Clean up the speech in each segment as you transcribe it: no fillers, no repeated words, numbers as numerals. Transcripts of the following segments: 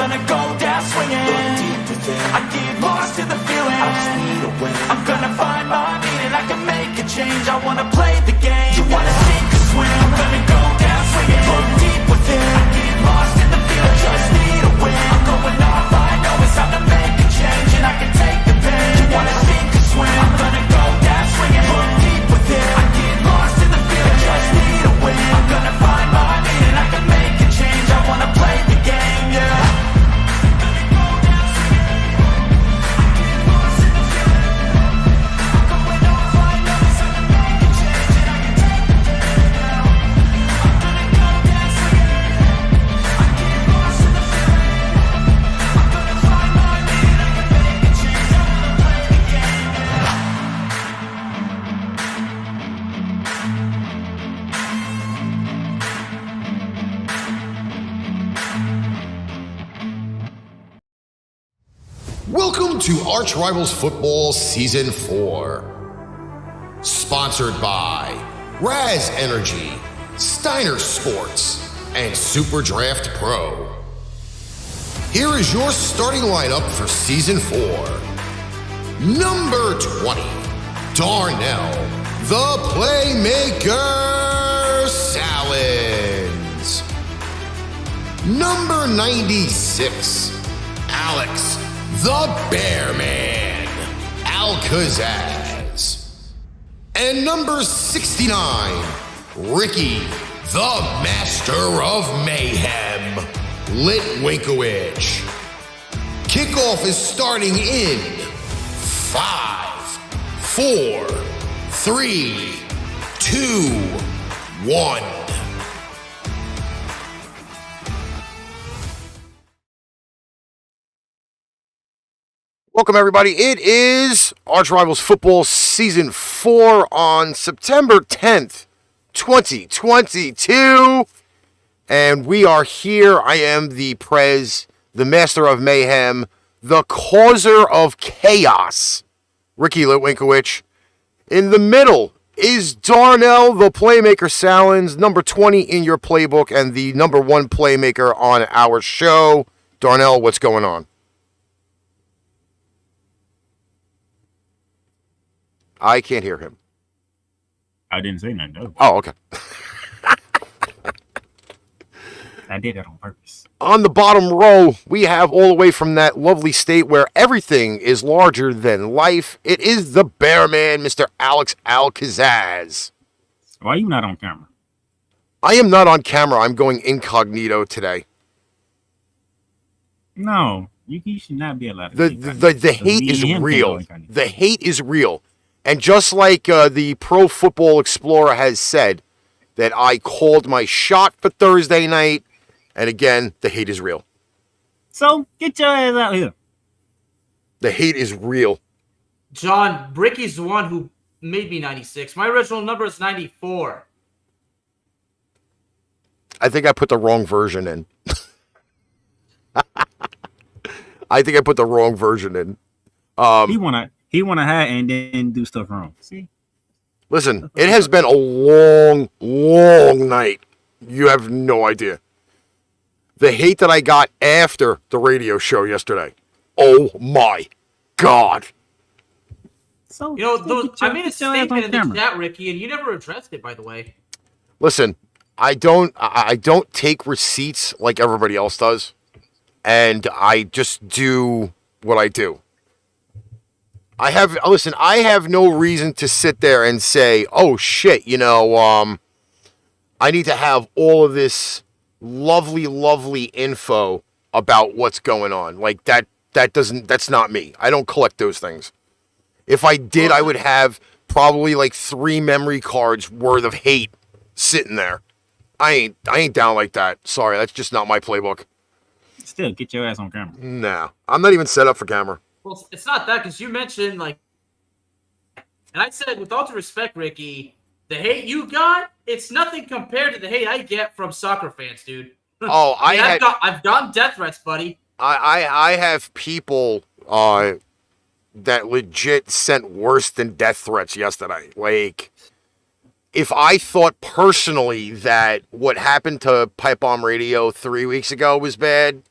gonna go down swinging. I get lost in the feeling. I just need a win. I'm gonna find my meaning. I can make a change. I wanna play the game. You wanna sink or swim? I'm gonna go down swinging. Look deep within. I get lost in the feeling. Just need a win. I'm going off. I know it's time to make a change, and I can take the pain. You wanna sink or swim? I'm gonna go down swinging. Look deep within. I get lost in the feeling. Just need a win. I'm gonna find my meaning. I can make a change. I wanna play the game. Yeah. Welcome to ArchRivals Football Season 4. Sponsored by Raz Energy, Steiner Sports, and Super Draft Pro. Here is your starting lineup for Season 4. Number 20, Darnell, the Playmaker, Sallins. Number 96, Alex, the Bearman, Kazzaz. And number 69, Ricky, the Master of Mayhem, Litwinkowich. Kickoff is starting in 5, 4, 3, 2, 1. Welcome, everybody. It is ArchRivals Football Season 4 on September 10th, 2022. And we are here. I am the Prez, the Master of Mayhem, the Causer of Chaos, Ricky Litwinkowich. In the middle is Darnell, the Playmaker, Sallins, number 20 in your playbook and the number 1 playmaker on our show. Darnell, what's going on? I can't hear him. I didn't say nothing. No. Oh, okay. I did that on purpose. On the bottom row, we have all the way from that lovely state where everything is larger than life. It is the Bearman, Mr. Alex Kazzaz. Why are you not on camera? I am not on camera. I'm going incognito today. No, you should not be allowed The to. hate is real. The hate is real. And just like the Pro Football Explorer has said, that I called my shot for Thursday night, and again, the hate is real. So, get your ass out here. The hate is real. John, Ricky's the one who made me 96. My original number is 94. I think I put the wrong version in. I think I put the wrong version in. He wanna hide and then do stuff wrong. See? Listen, it has been a long, long night. You have no idea. The hate that I got after the radio show yesterday. Oh my God. So, You know, I made a statement in the chat, Ricky, and you never addressed it, by the way. Listen, I don't take receipts like everybody else does, and I just do what I do. I have no reason to sit there and say, oh shit, I need to have all of this lovely, lovely info about what's going on. Like that's not me. I don't collect those things. If I did, I would have probably like 3 memory cards worth of hate sitting there. I ain't down like that. Sorry, that's just not my playbook. Still, get your ass on camera. No, I'm not even set up for camera. Well, it's not that, because you mentioned, and I said, with all due respect, Ricky, the hate you got, it's nothing compared to the hate I get from soccer fans, dude. Oh, I've gotten death threats, buddy. I have people that legit sent worse than death threats yesterday. Like, if I thought personally that what happened to Pipe Bomb Radio 3 weeks ago was bad,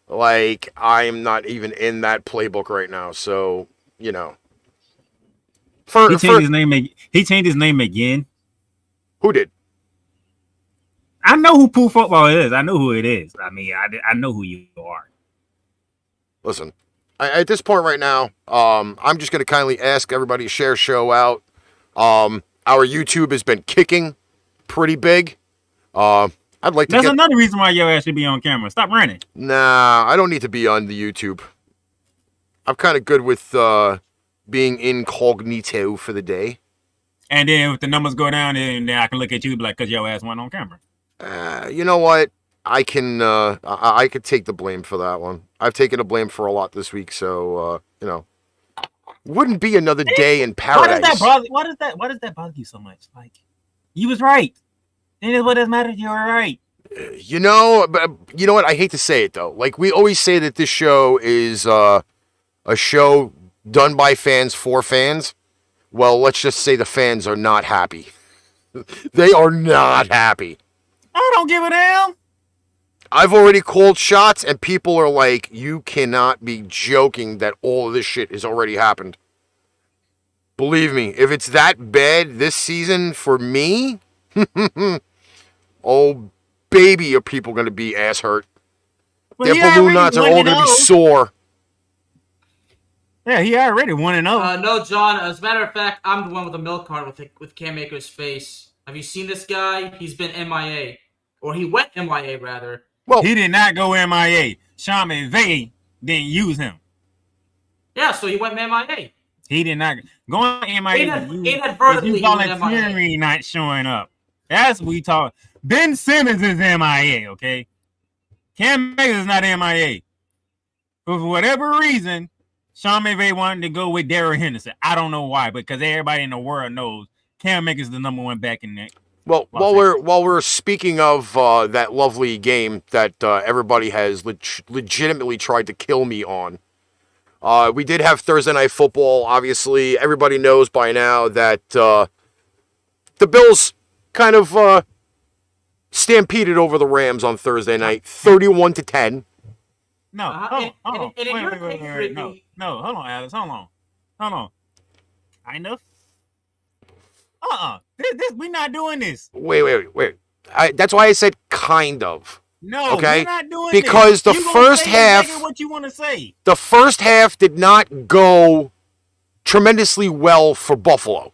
Like, I'm not even in that playbook right now. So, you know. He changed his name. He changed his name again. Who did? I know who Pool Football is. I know who it is. I mean, I know who you are. Listen, at this point right now, I'm just going to kindly ask everybody to share show out. Our YouTube has been kicking pretty big. I'd like to That's another reason why your ass should be on camera. Stop running. Nah, I don't need to be on the YouTube. I'm kind of good with being incognito for the day. And then if the numbers go down, then I can look at you and be like, because your ass went on camera. You know what? I can I could take the blame for that one. I've taken the blame for a lot this week, so you know, wouldn't be another day in paradise. Why does that bother you so much? Like, you was right. And what does matter? You were right. You know, but you know what? I hate to say it though. Like, we always say that this show is a show done by fans for fans. Well, let's just say the fans are not happy. They are not happy. I don't give a damn. I've already called shots, and people are like, you cannot be joking that all of this shit has already happened. Believe me, if it's that bad this season for me, oh, baby, are people going to be ass hurt. Well, their balloon knots are all going to be sore. Yeah, he already 1-0. No, John. As a matter of fact, I'm the one with the milk cart with Cam Maker's face. Have you seen this guy? He's been MIA. Or he went MIA, rather. Well, he did not go MIA. Sean McVay didn't use him. Yeah, so he went MIA. He did not. Going MIA. Inadvertently, you voluntarily not showing up. That's what we talk. Ben Simmons is MIA, okay? Cam Maker is not MIA. But for whatever reason, Sean McVay wanted to go with Darrell Henderson. I don't know why, because everybody in the world knows Cam Maker is the number one back in that. Well, while we're speaking of that lovely game that everybody has legitimately tried to kill me on, we did have Thursday Night Football. Obviously, everybody knows by now that the Bills kind of stampeded over the Rams on Thursday night, 31-10. No, hold on. Wait. No, hold on, Alex. Hold on. Kind of. We're not doing this. Wait. That's why I said kind of. No, okay? We're not doing because this. the first half, exactly what you want to say. The first half did not go tremendously well for Buffalo.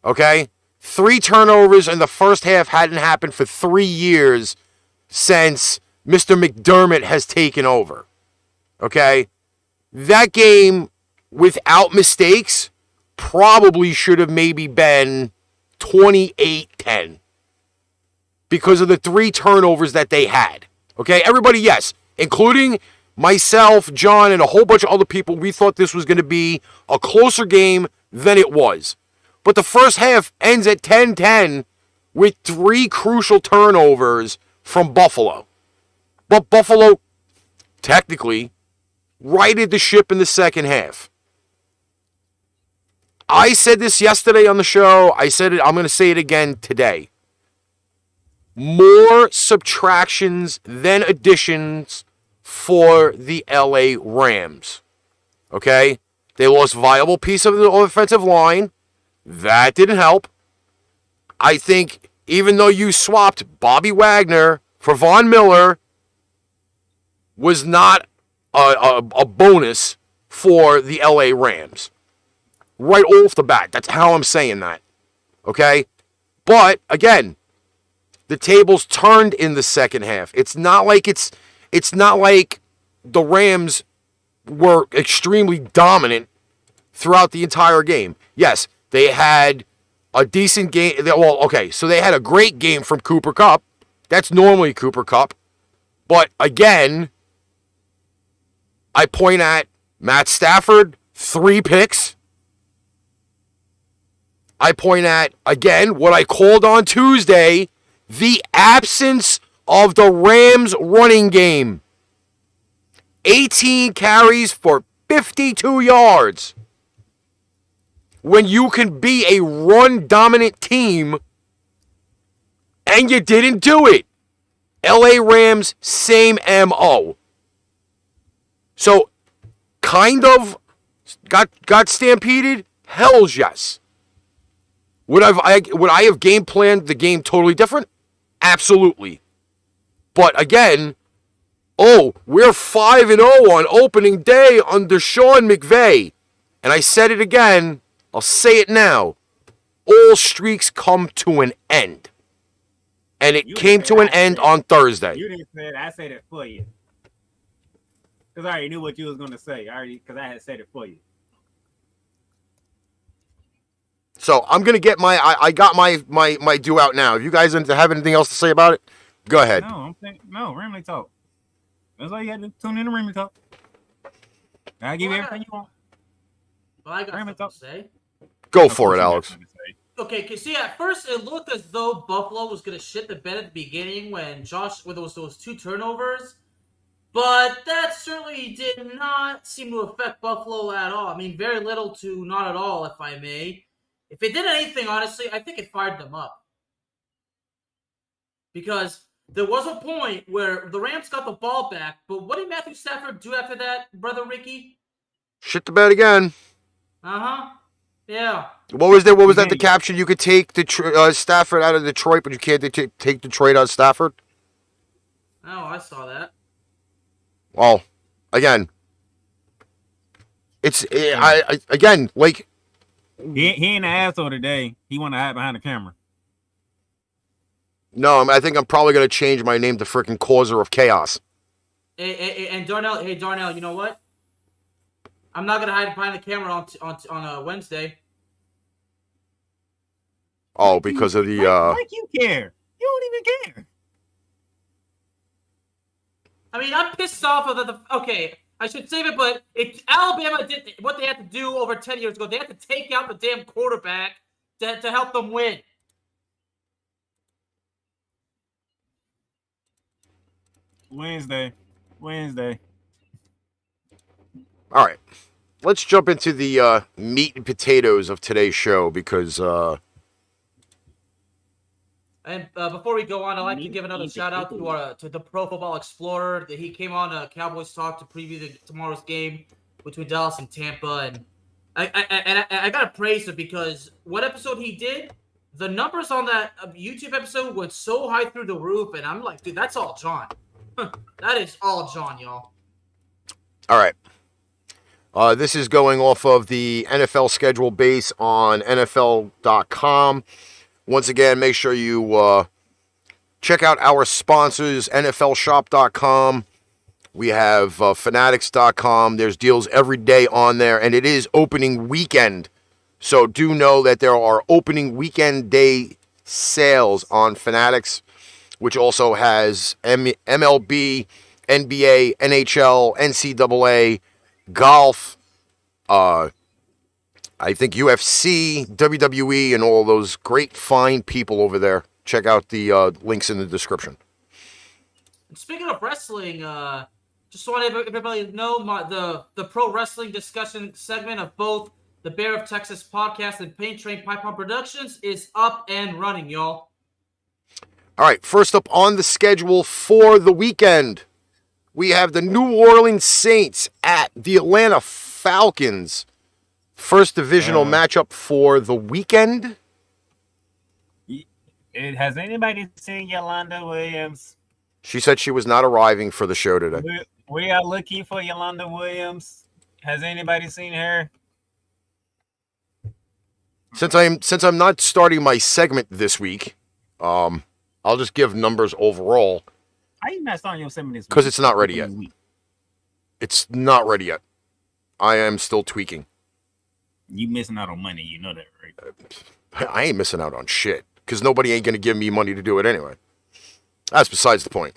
Okay? 3 turnovers in the first half hadn't happened for 3 years since Mr. McDermott has taken over. Okay? That game, without mistakes, probably should have maybe been 28-10 because of the 3 turnovers that they had. Okay? Everybody, yes, including myself, John, and a whole bunch of other people, we thought this was going to be a closer game than it was. But the first half ends at 10-10 with 3 crucial turnovers from Buffalo. But Buffalo, technically, righted the ship in the second half. I said this yesterday on the show. I said it. I'm going to say it again today. More subtractions than additions for the LA Rams. Okay? They lost a viable piece of the offensive line. That didn't help. I think even though you swapped Bobby Wagner for Von Miller, was not a bonus for the LA Rams. Right off the bat. That's how I'm saying that. Okay? But, again, the tables turned in the second half. It's not like the Rams were extremely dominant throughout the entire game. Yes, they had a decent game. Well, okay, so they had a great game from Cooper Kupp. That's normally Cooper Kupp. But, again, I point at Matt Stafford, 3 picks. I point at, again, what I called on Tuesday, the absence of the Rams running game. 18 carries for 52 yards. When you can be a run-dominant team, and you didn't do it. LA Rams, same MO. So, kind of got stampeded? Hell's yes. Would I have game planned the game totally different? Absolutely. But again, we're 5-0 on opening day under Sean McVay. And I said it again, I'll say it now. All streaks come to an end. And it came to an end on Thursday. You didn't say it. I said it for you. Because I already knew what you was going to say. Because I had said it for you. So I'm going to get I got my due out now. If you guys have anything else to say about it, go ahead. No, Ramley Talk. That's all you got to tune in to Ramley Talk. I'll give you everything you want. Well, I got something to say. Go for it, Alex. Okay, because see, at first it looked as though Buffalo was going to shit the bed at the beginning when there was those 2 turnovers. But that certainly did not seem to affect Buffalo at all. I mean, very little to not at all, if I may. If it did anything, honestly, I think it fired them up. Because there was a point where the Rams got the ball back, but what did Matthew Stafford do after that, Brother Ricky? Shit the bed again. Uh-huh. Yeah. What was that the caption? You could take Stafford out of Detroit, but you can't take Detroit out of Stafford? Oh, I saw that. Well, again, he ain't an asshole today. He want to hide behind the camera. No, I think I'm probably going to change my name to freaking Causer of Chaos. And Darnell, Darnell, you know what? I'm not going to hide behind the camera on Wednesday. Oh, because of the... Like you care. You don't even care. I mean, I'm pissed off of okay, I should save it, but Alabama did what they had to do over 10 years ago. They had to take out the damn quarterback to help them win. Wednesday. All right. Let's jump into the meat and potatoes of today's show because... And before we go on, I'd like to give another shout out to the Pro Football Explorer. He came on Cowboys Talk to preview tomorrow's game between Dallas and Tampa, and I gotta praise him because what episode he did, the numbers on that YouTube episode went so high through the roof, and I'm like, dude, that's all John. That is all John, y'all. All right. This is going off of the NFL schedule base on NFL.com. Once again, make sure you check out our sponsors, NFLshop.com. We have Fanatics.com. There's deals every day on there, and it is opening weekend. So do know that there are opening weekend day sales on Fanatics, which also has MLB, NBA, NHL, NCAA, golf, I think UFC, WWE, and all those great fine people over there. Check out the links in the description. Speaking of wrestling, just want everybody to know the pro wrestling discussion segment of both the Bear of Texas podcast and Paint Train Pipe Productions is up and running, y'all. All right, first up on the schedule for the weekend, we have the New Orleans Saints at the Atlanta Falcons. First divisional matchup for the weekend. Has anybody seen Yolanda Williams? She said she was not arriving for the show today. We are looking for Yolanda Williams. Has anybody seen her? Since I'm not starting my segment this week, I'll just give numbers overall. How you not starting your segment this week? Because it's not ready yet. It's not ready yet. I am still tweaking. You missing out on money, you know that, right? I ain't missing out on shit because nobody ain't going to give me money to do it anyway. That's besides the point.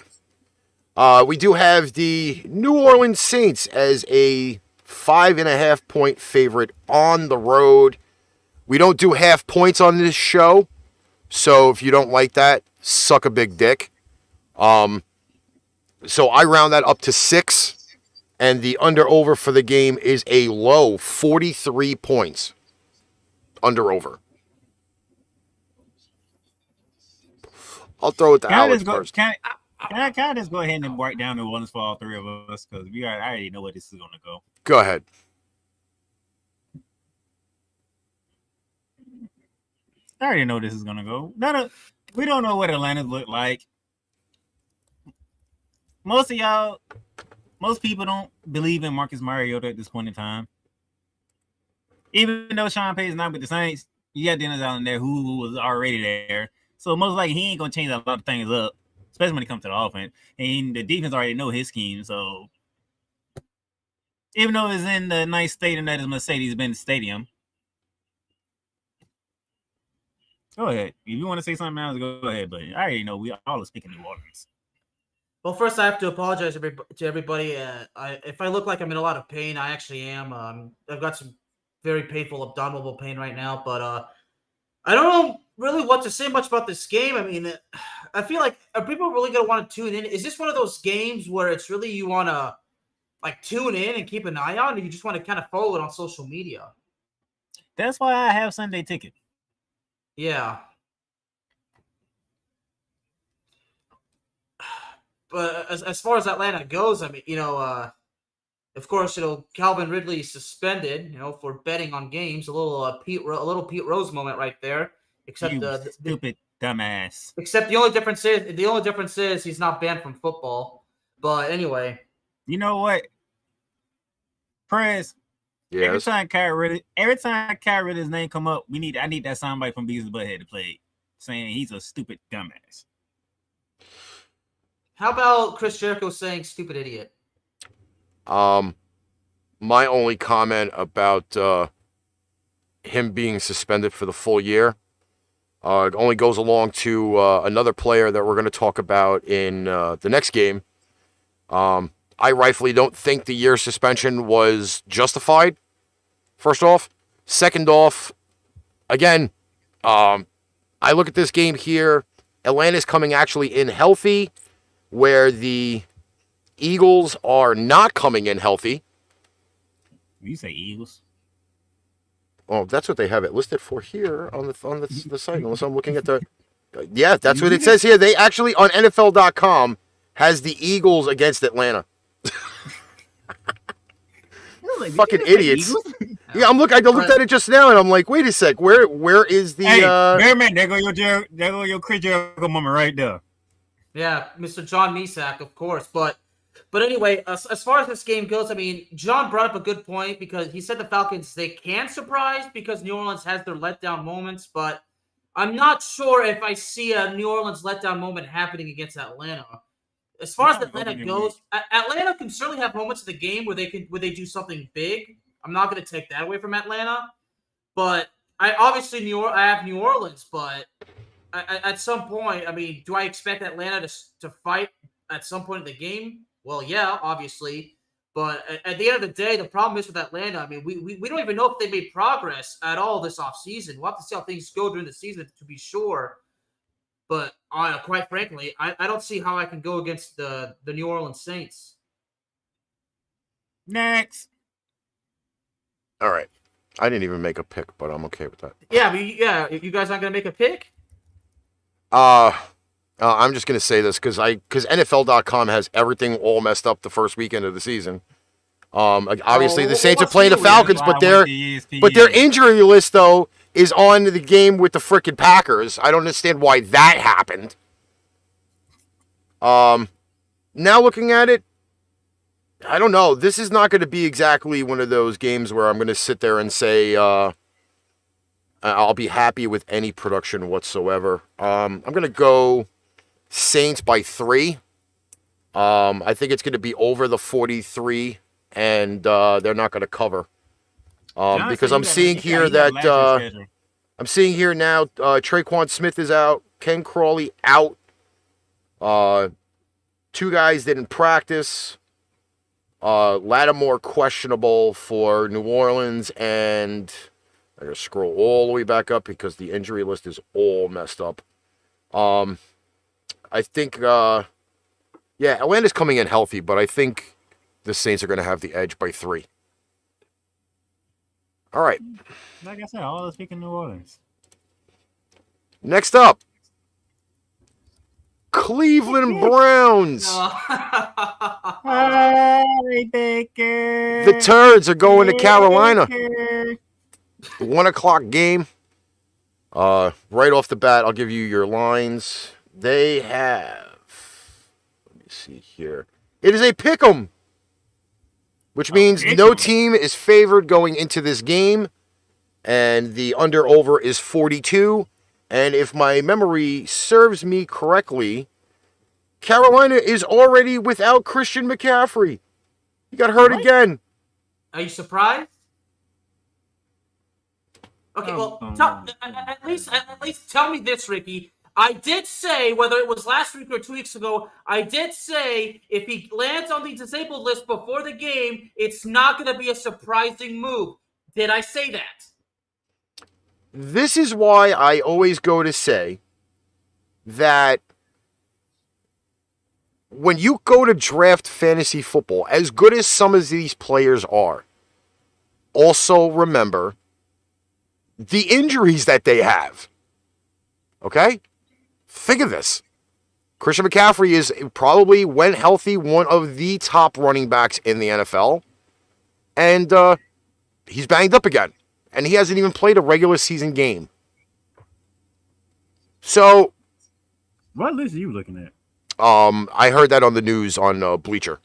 We do have the New Orleans Saints as a 5.5 point favorite on the road. We don't do half points on this show, so if you don't like that, suck a big dick. So I round that up to 6. And the under-over for the game is a low 43 points. Under-over. I'll throw it to Alex first. Can I just go ahead and break down the ones for all three of us? Because I already know where this is going to go. Go ahead. I already know this is going to go. We don't know what Atlanta's look like. Most people don't believe in Marcus Mariota at this point in time. Even though Sean Payton's not with the Saints, you got Dennis Allen there who was already there. So most likely he ain't going to change a lot of things up, especially when it comes to the offense. And the defense already know his scheme. So even though it's in the nice stadium that is Mercedes-Benz Stadium, go ahead. If you want to say something else, go ahead. But I already know we all are speaking New Orleans. Well, first I have to apologize to everybody. If I look like I'm in a lot of pain, I actually am. I've got some very painful abdominal pain right now, but I don't know really what to say much about this game. I mean, I feel like are people really going to want to tune in? Is this one of those games where it's really you want to like tune in and keep an eye on, or you just want to kind of follow it on social media? That's why I have Sunday Ticket. Yeah. But as far as Atlanta goes, I mean, of course, Calvin Ridley is suspended, for betting on games. A little Pete Rose moment right there. Except the stupid dumbass. Except the only difference is he's not banned from football. But anyway, you know what, Prez? Yes. Every time Kyrie Ridley's name come up, I need that soundbite from Beavis Butthead to play, saying he's a stupid dumbass. How about Chris Jericho saying "stupid idiot"? My only comment about him being suspended for the full year it only goes along to another player that we're going to talk about in the next game. I rightfully don't think the year suspension was justified, first off. Second off, again, I look at this game here. Atlanta's coming actually in healthy, where the Eagles are not coming in healthy. You say Eagles? Oh, that's what they have it listed for here on the site. Unless I'm looking at the... Yeah, that's what it says here. They actually, on NFL.com, has the Eagles against Atlanta. Like, fucking idiots. Yeah, I looked at it just now, and I'm like, wait a sec. Where is the... Hey, man, there go your Chris Jericho moment right there. Yeah, Mr. John Misak, of course. But anyway, as far as this game goes, I mean, John brought up a good point because he said the Falcons, they can surprise because New Orleans has their letdown moments, but I'm not sure if I see a New Orleans letdown moment happening against Atlanta. As far as Atlanta goes, Atlanta can certainly have moments of the game where they do something big. I'm not going to take that away from Atlanta, but I have New Orleans, but at some point, I mean, do I expect Atlanta to fight at some point in the game? Well, yeah, obviously. But at the end of the day, the problem is with Atlanta, I mean, we don't even know if they made progress at all this offseason. We'll have to see how things go during the season to be sure. But quite frankly, I don't see how I can go against the New Orleans Saints. Next. All right. I didn't even make a pick, but I'm okay with that. Yeah, you guys aren't going to make a pick? I'm just going to say this because NFL.com has everything all messed up the first weekend of the season. Obviously, the Saints are playing the Falcons, but their injury list, though, is on the game with the frickin' Packers. I don't understand why that happened. Now looking at it, I don't know. This is not going to be exactly one of those games where I'm going to sit there and say I'll be happy with any production whatsoever. I'm going to go Saints by 3. I think it's going to be over the 43, and they're not going to cover. Because I'm seeing here that I'm seeing here now Traquan Smith is out, Ken Crawley out. 2 guys didn't practice. Lattimore questionable for New Orleans, and I gotta scroll all the way back up because the injury list is all messed up. I think, Atlanta's coming in healthy, but I think the Saints are going to have the edge by 3. All right. Like I said, all speaking New Orleans. Next up, Cleveland Browns. Baker. The Turds are going to Carolina. 1 o'clock game. Right off the bat, I'll give you your lines. They have, let me see here. It is a pick'em, which means no team is favored going into this game, and the under/over is 42. And if my memory serves me correctly, Carolina is already without Christian McCaffrey. He got hurt again. Are you surprised? Okay, well, at least tell me this, Ricky. I did say, whether it was last week or 2 weeks ago, I did say if he lands on the disabled list before the game, it's not going to be a surprising move. Did I say that? This is why I always go to say that when you go to draft fantasy football, as good as some of these players are, also remember the injuries that they have. Okay? Think of this. Christian McCaffrey is probably, when healthy, one of the top running backs in the NFL. And he's banged up again. And he hasn't even played a regular season game. So, what list are you looking at? I heard that on the news on Bleacher.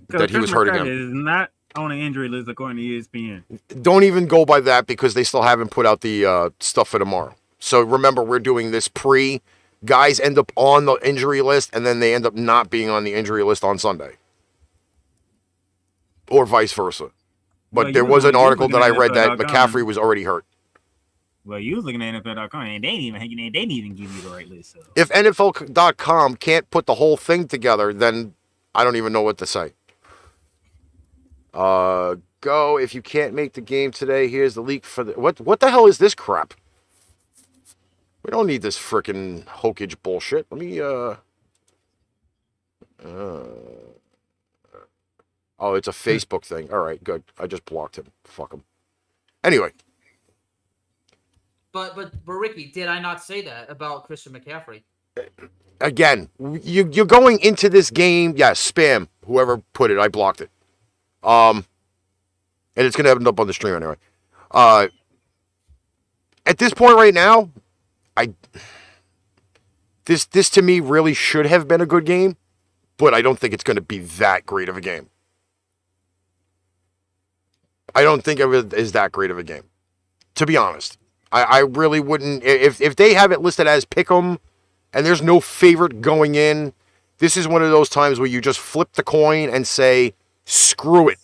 That he was hurt again. Is not on an injury list according to ESPN. Don't even go by that because they still haven't put out the stuff for tomorrow. So remember, we're doing this pre. Guys end up on the injury list, and then they end up not being on the injury list on Sunday. Or vice versa. But well, there was an article that I read that McCaffrey was already hurt. Well, you was looking at NFL.com, and they didn't even give you the right list. So. If NFL.com can't put the whole thing together, then I don't even know what to say. Go. If you can't make the game today, here's the leak for the... What the hell is this crap? We don't need this frickin' Hokage bullshit. Let me, Oh, it's a Facebook thing. All right, good. I just blocked him. Fuck him. Anyway. But Ricky, did I not say that about Christian McCaffrey? Again, you're going into this game. Yes, spam. Whoever put it, I blocked it. And it's going to end up on the stream anyway. At this point right now, this to me really should have been a good game, but I don't think it's going to be that great of a game. I don't think it is that great of a game, to be honest. I really wouldn't. If they have it listed as pick'em and there's no favorite going in, this is one of those times where you just flip the coin and say, screw it.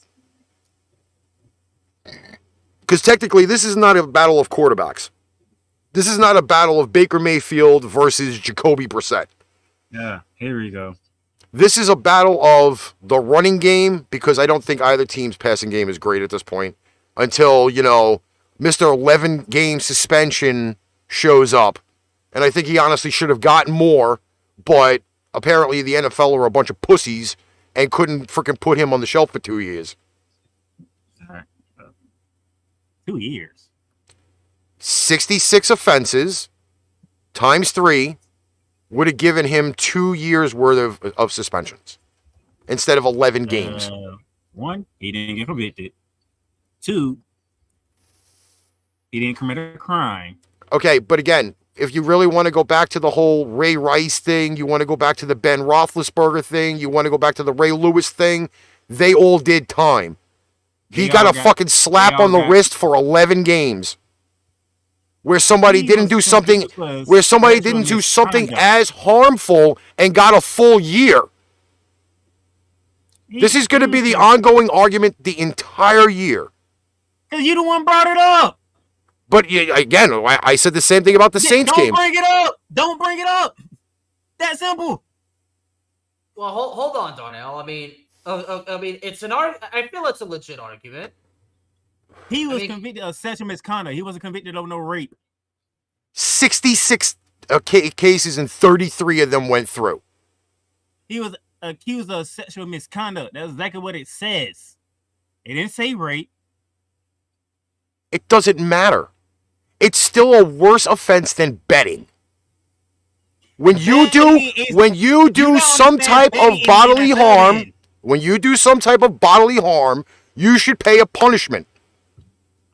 Because technically, this is not a battle of quarterbacks. This is not a battle of Baker Mayfield versus Jacoby Brissett. Yeah, here we go. This is a battle of the running game, because I don't think either team's passing game is great at this point. Until, Mr. 11-game suspension shows up. And I think he honestly should have gotten more, but apparently the NFL are a bunch of pussies and couldn't freaking put him on the shelf for 2 years. All right. 2 years. 66 offenses times 3 would have given him 2 years worth of suspensions instead of 11 games. 1, he didn't get convicted. 2, he didn't commit a crime. Okay, but again, if you really want to go back to the whole Ray Rice thing, you want to go back to the Ben Roethlisberger thing, you want to go back to the Ray Lewis thing, they all did time. He got a fucking slap on the wrist for 11 games. Where somebody didn't do something as harmful and got a full year. This is going to be the ongoing argument the entire year. Because you the one brought it up. But again, I said the same thing about the Saints game. Don't bring it up. Don't bring it up. That simple. Well, hold on, Darnell. I mean, it's an I feel it's a legit argument. He was convicted of sexual misconduct. He wasn't convicted of no rape. 66 cases and 33 of them went through. He was accused of sexual misconduct. That's exactly what it says. It didn't say rape. It doesn't matter. It's still a worse offense than betting. When you do some type of bodily harm, you should pay a punishment.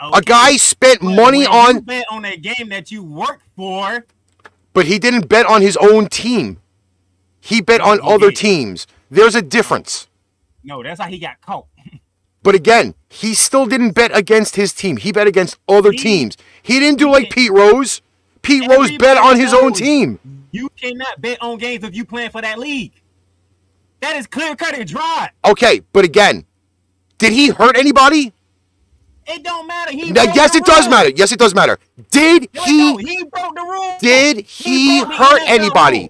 Okay. A guy spent money on. You bet on a game that you work for. But he didn't bet on his own team. He bet on other teams. There's a difference. No, that's how he got caught. But again, he still didn't bet against his team. He bet against other teams. He didn't do like Pete Rose. Pete Rose bet on his own team. You cannot bet on games if you playing for that league. That is clear cut and dry. Okay, but again, did he hurt anybody? It don't matter. Yes, it does matter. Yes, it does matter. Did he? He broke the rules. Did he hurt anybody?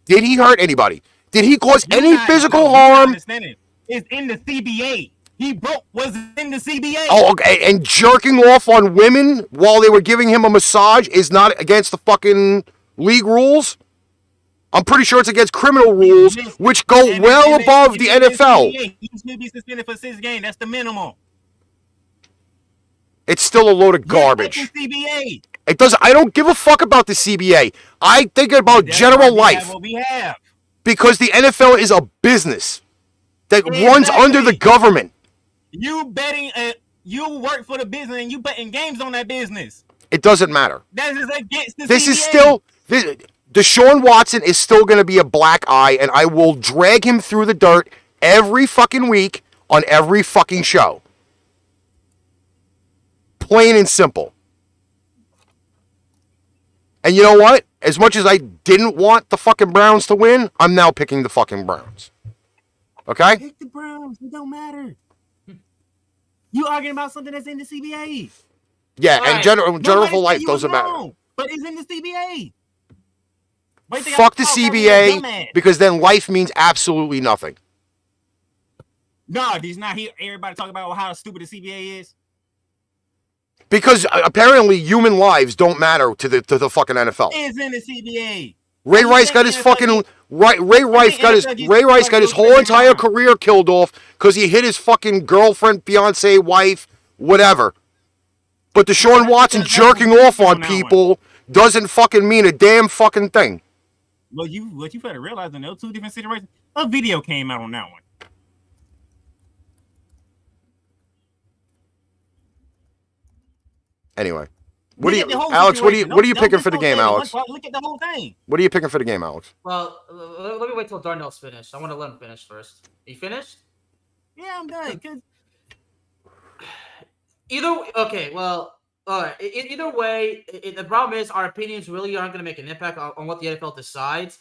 Did he hurt anybody? Did he cause any physical harm? It's in the CBA. Was in the CBA. Oh, okay. And jerking off on women while they were giving him a massage is not against the fucking league rules? I'm pretty sure it's against criminal rules, which go well above the NFL. He should be suspended for 6 games. That's the minimum. It's still a load of garbage. CBA. It does. I don't give a fuck about the CBA. I think about general life. Because the NFL is a business that runs under the government. You betting, you work for the business and you betting games on that business. It doesn't matter. That is against the This CBA. is still, Deshaun Watson is still going to be a black eye, and I will drag him through the dirt every fucking week on every fucking show. Plain and simple. And you know what? As much as I didn't want the fucking Browns to win, I'm now picking the fucking Browns. Okay? Pick the Browns. It don't matter. You arguing about something that's in the CBA. Yeah, and general for life doesn't matter. But it's in the CBA. Fuck the CBA, because then life means absolutely nothing. No, he's not here. Everybody talking about how stupid the CBA is. Because apparently human lives don't matter to the fucking NFL. It's in the CBA. Ray Rice got his fucking Ray Rice got his whole entire career killed off because he hit his fucking girlfriend, fiance, wife, whatever. But Deshaun Watson jerking off on people doesn't fucking mean a damn fucking thing. Well, what you better realize in those 2 different situations, a video came out on that one. Anyway, Alex? What are you picking for the game, Alex? Look at the whole thing. What are you picking for the game, Alex? Well, let me wait till Darnell's finished. I want to let him finish first. Are you finished? Yeah, I'm done. Either way, the problem is our opinions really aren't going to make an impact on what the NFL decides.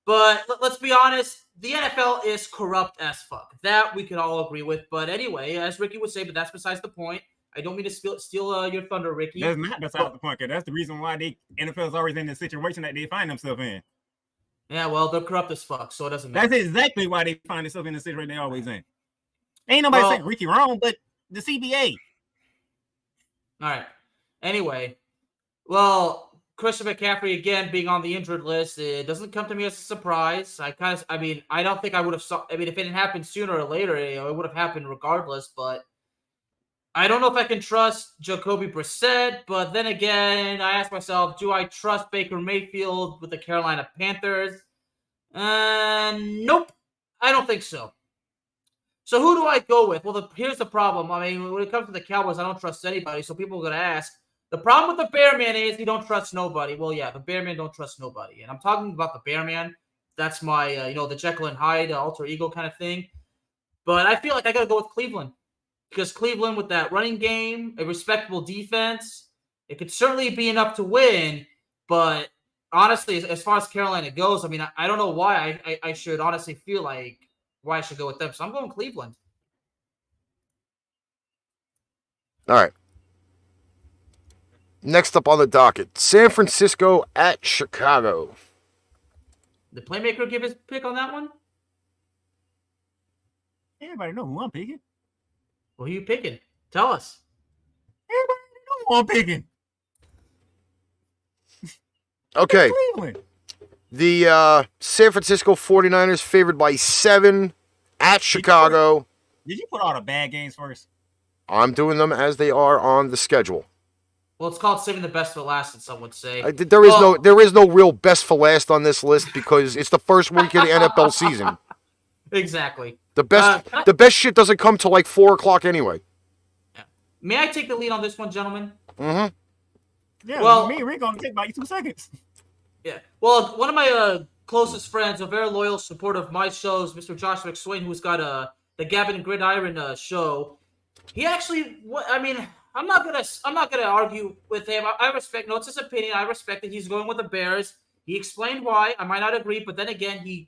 But let's be honest, the NFL is corrupt as fuck. That we can all agree with. But anyway, as Ricky would say, but that's besides the point. I don't mean to steal your thunder, Ricky. That's not besides the point. That's the reason why NFL is always in the situation that they find themselves in. Yeah, well, they're corrupt as fuck, so it doesn't matter. That's exactly why they find themselves in the situation they're always in. Ain't nobody saying Ricky wrong, but the CBA. All right. Anyway, well, Christian McCaffrey again being on the injured list, it doesn't come to me as a surprise. I don't think I would have if it didn't happen sooner or later, it would have happened regardless. But I don't know if I can trust Jacoby Brissett. But then again, I ask myself, do I trust Baker Mayfield with the Carolina Panthers? Nope, I don't think so. So who do I go with? Well, here's the problem. I mean, when it comes to the Cowboys, I don't trust anybody. So people are going to ask, the problem with the Bearman is he don't trust nobody. Well, yeah, the Bearman don't trust nobody. And I'm talking about the Bearman. That's my, the Jekyll and Hyde alter ego kind of thing. But I feel like I got to go with Cleveland. Because Cleveland with that running game, a respectable defense, it could certainly be enough to win. But honestly, as far as Carolina goes, I mean, I don't know why I should honestly feel like why I should go with them. So I'm going Cleveland. All right. Next up on the docket, San Francisco at Chicago. Did Playmaker give his pick on that one? Everybody know who I'm picking. Well, who are you picking? Tell us. Everybody know who I'm picking. Okay. The San Francisco 49ers favored by 7 at Chicago. Did you put all the bad games first? I'm doing them as they are on the schedule. Well, it's called saving the best for last, as some would say. There is no real best for last on this list because it's the first week of the NFL season. Exactly. The best shit doesn't come till like 4:00 anyway. May I take the lead on this one, gentlemen? Mm-hmm. Yeah. Well, me and Rick gonna take about 2 seconds. Yeah. Well, one of my closest friends, a very loyal supporter of my shows, Mr. Josh McSwain, who's got the Gavin and Gridiron show. He actually, I mean, I'm not gonna argue with him. I respect. No, it's his opinion. I respect that he's going with the Bears. He explained why. I might not agree, but then again, he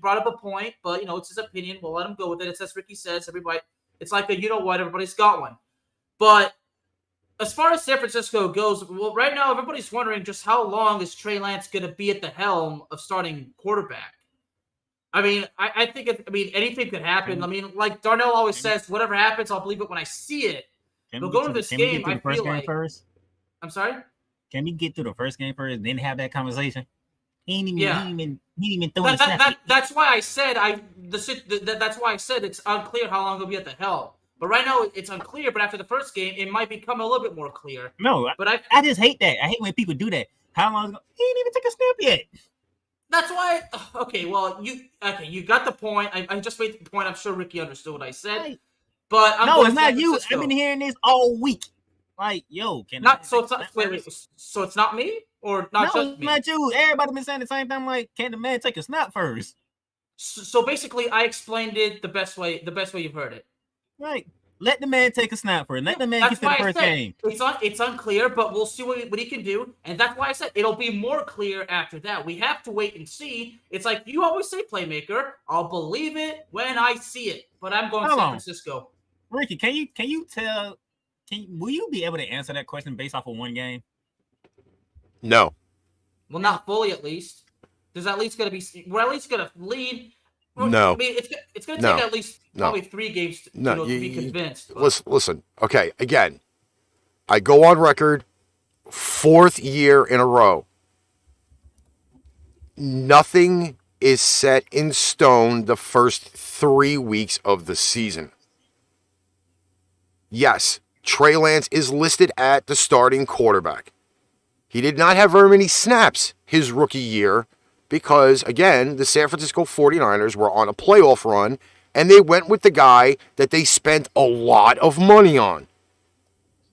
brought up a point. But it's his opinion. We'll let him go with it. It's as Ricky says. Everybody, it's like a everybody's got one. But as far as San Francisco goes, well, right now everybody's wondering just how long is Trey Lance going to be at the helm of starting quarterback. I mean, I think anything could happen. I mean, like Darnell always says, whatever happens, I'll believe it when I see it. But going to this game, I feel like first. I'm sorry. Can we get through the first game first, then have that conversation? He ain't even throwing That's why I said that's why I said it's unclear how long he'll be at the helm. But right now it's unclear. But after the first game, it might become a little bit more clear. No, but I just hate that. I hate when people do that. How long? He ain't even take a snap yet. That's why. Okay, well, you got the point. I just made the point. I'm sure Ricky understood what I said. Right. But no, it's not you. I've been hearing this all week. Like, yo, so it's not me or not just me? Not you. Everybody been saying the same thing. Like, can the man take a snap first? So basically, I explained it the best way you've heard it. Right. Let the man take a snap first. Let the man get to the first game. It's unclear, but we'll see what he can do. And that's why I said it'll be more clear after that. We have to wait and see. It's like you always say, Playmaker, I'll believe it when I see it. But I'm going San Francisco. Ricky, will you be able to answer that question based off of one game? No. Well, not fully at least. There's at least we're at least gonna lead. No. I mean, it's going to take at least probably 3 games to be convinced. Listen. Okay, again, I go on record, 4th year in a row. Nothing is set in stone the first 3 weeks of the season. Yes, Trey Lance is listed at the starting quarterback. He did not have very many snaps his rookie year, because, again, the San Francisco 49ers were on a playoff run, and they went with the guy that they spent a lot of money on.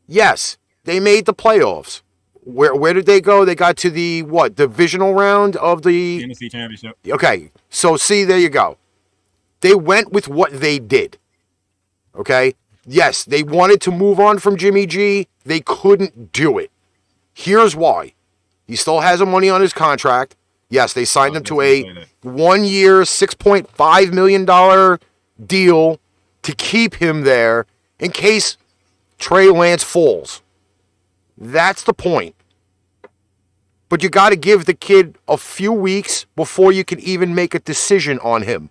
Yes, they made the playoffs. Where did they go? They got to the, divisional round of the NFC Championship. Okay, so see, there you go. They went with what they did. Okay? Yes, they wanted to move on from Jimmy G. They couldn't do it. Here's why. He still has money on his contract. Yes, they signed him to a 1-year, $6.5 million deal to keep him there in case Trey Lance falls. That's the point. But you got to give the kid a few weeks before you can even make a decision on him.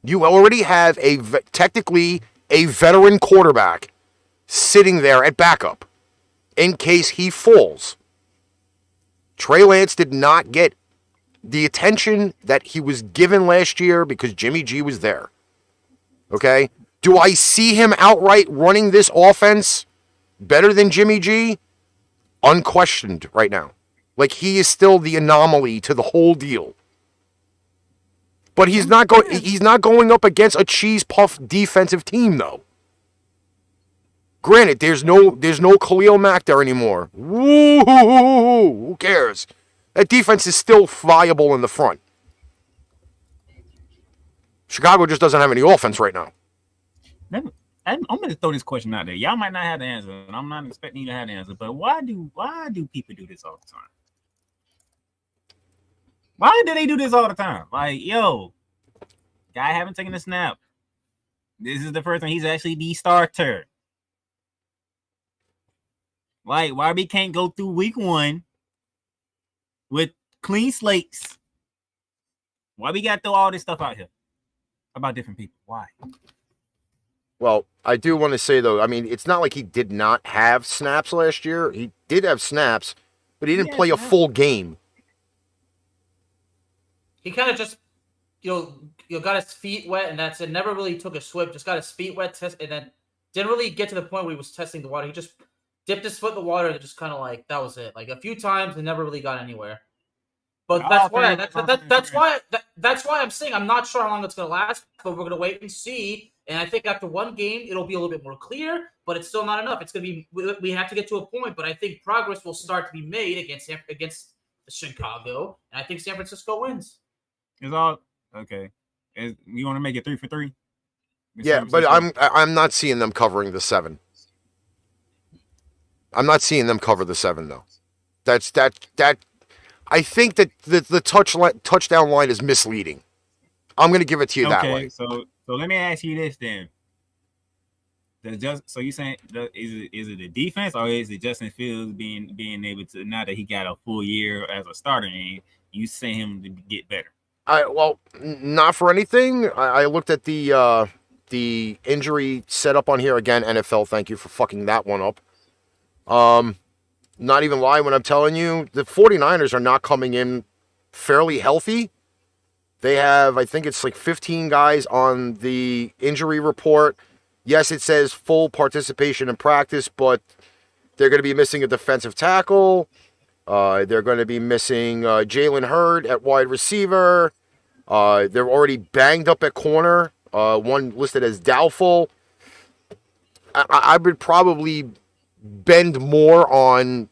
You already have technically a veteran quarterback sitting there at backup in case he falls. Trey Lance did not get the attention that he was given last year because Jimmy G was there. Okay? Do I see him outright running this offense better than Jimmy G? Unquestioned right now. Like, he is still the anomaly to the whole deal. But he's not going up against a cheese puff defensive team, though. Granted, there's no Khalil Mack there anymore. Woo! Who cares? That defense is still viable in the front. Chicago just doesn't have any offense right now. I'm going to throw this question out there. Y'all might not have the answer, and I'm not expecting you to have the answer. But why do people do this all the time? Why do they do this all the time? Like, yo, guy haven't taken a snap. This is the first time he's actually the starter. Like, why we can't go through week 1 with clean slates? Why we got to throw all this stuff out here about different people? Why? Well, I do want to say, though, I mean, it's not like he did not have snaps last year. He did have snaps, but he didn't play a full game. He kind of just, got his feet wet, and that's it. Never really took a swim, just got his feet wet, and then didn't really get to the point where he was testing the water. He just dipped his foot in the water and just kind of like that was it. Like a few times and never really got anywhere. But that's why I'm saying I'm not sure how long it's gonna last, but we're gonna wait and see. And I think after one game, it'll be a little bit more clear, but it's still not enough. It's gonna be we have to get to a point, but I think progress will start to be made against Chicago, and I think San Francisco wins. It's all okay. You want to make it 3 for 3? Yeah, but I'm not seeing them covering the 7. I'm not seeing them cover the 7 though. That. I think that the touchdown line is misleading. I'm going to give it to you that way. So let me ask you this then. So you saying is it the defense or is it Justin Fields being able to, now that he got a full year as a starter, and you see him to get better? Well, not for anything. I looked at the injury setup on here again. NFL, thank you for fucking that one up. Not even lying when I'm telling you, the 49ers are not coming in fairly healthy. They have, I think it's like 15 guys on the injury report. Yes, it says full participation in practice, but they're going to be missing a defensive tackle. They're going to be missing Jalen Hurd at wide receiver. They're already banged up at corner. One listed as doubtful. I would probably bend more on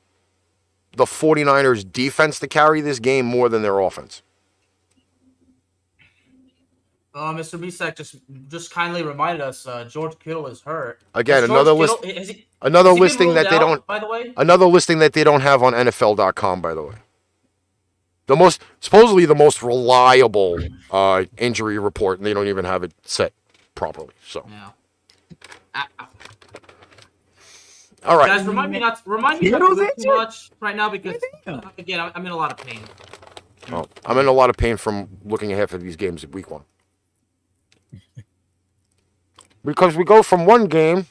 the 49ers defense to carry this game more than their offense. Mr. Misak just kindly reminded us George Kittle is hurt. Again, another listing that they don't, by the way, another listing that they don't have on NFL.com, by the way. Supposedly the most reliable injury report, and they don't even have it set properly. So yeah. All right, guys, remind me not to do too much right now because again I'm in a lot of pain. Oh, I'm in a lot of pain from looking at half of these games at week 1. Because we go from one game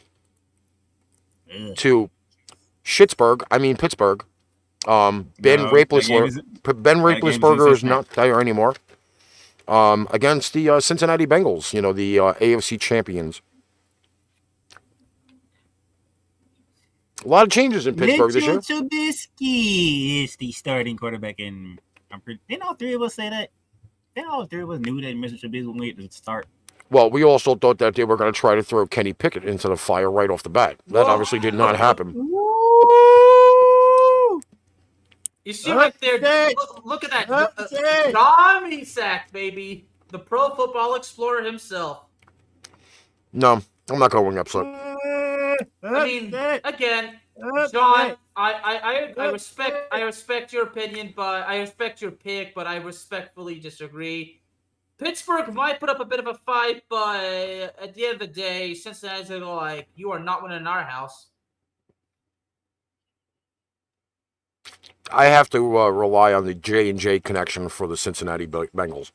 to Pittsburgh. Ben Roethlisberger is not there anymore. Against the Cincinnati Bengals, the AFC champions. A lot of changes in Pittsburgh this year. Trubisky is the starting quarterback, and didn't all three of us say that? Didn't all three of us knew that Mr. Trubisky would wait to start? Well, we also thought that they were going to try to throw Kenny Pickett into the fire right off the bat. That obviously did not happen. You see right there, look at that. Tommy Sack, baby. The Pro Football Explorer himself. No, I'm not going upset. I mean, again, John, I respect your opinion, but I respect your pick, but I respectfully disagree. Pittsburgh might put up a bit of a fight, but at the end of the day, Cincinnati's gonna go like, you are not winning in our house. I have to rely on the J&J connection for the Cincinnati Bengals.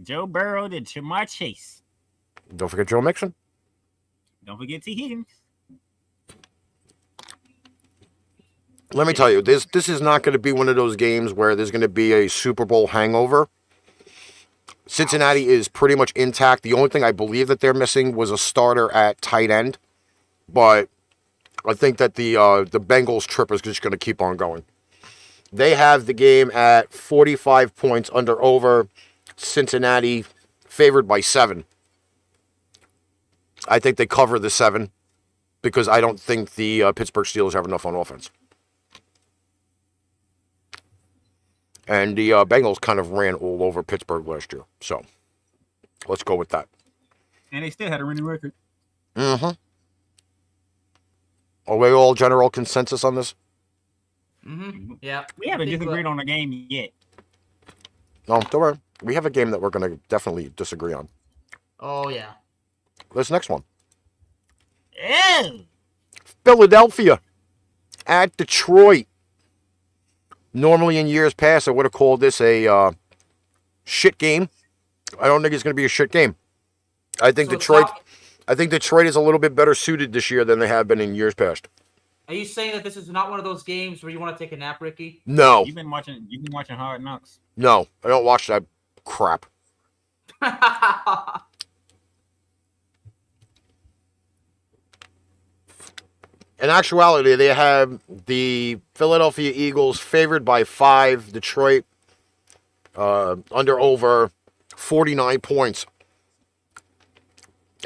Joe Burrow to Jamar Chase. Don't forget Joe Mixon. Don't forget T. Higgins. Let me tell you, this is not going to be one of those games where there's going to be a Super Bowl hangover. Cincinnati is pretty much intact. The only thing I believe that they're missing was a starter at tight end. But I think that the Bengals trip is just going to keep on going. They have the game at 45 points under over. Cincinnati favored by 7. I think they cover the 7 because I don't think the Pittsburgh Steelers have enough on offense. And the Bengals kind of ran all over Pittsburgh last year. So, let's go with that. And they still had a winning record. Mm-hmm. Are we all general consensus on this? Mm-hmm. Yeah. We haven't disagreed on the game yet. No, don't worry. We have a game that we're going to definitely disagree on. Oh, yeah. This next one. Ew. Philadelphia at Detroit. Normally in years past, I would have called this a shit game. I don't think it's going to be a shit game. I think Detroit is a little bit better suited this year than they have been in years past. Are you saying that this is not one of those games where you want to take a nap, Ricky? No. You've been watching Hard Knocks. No, I don't watch that crap. In actuality, they have the Philadelphia Eagles favored by 5. Detroit under over 49 points.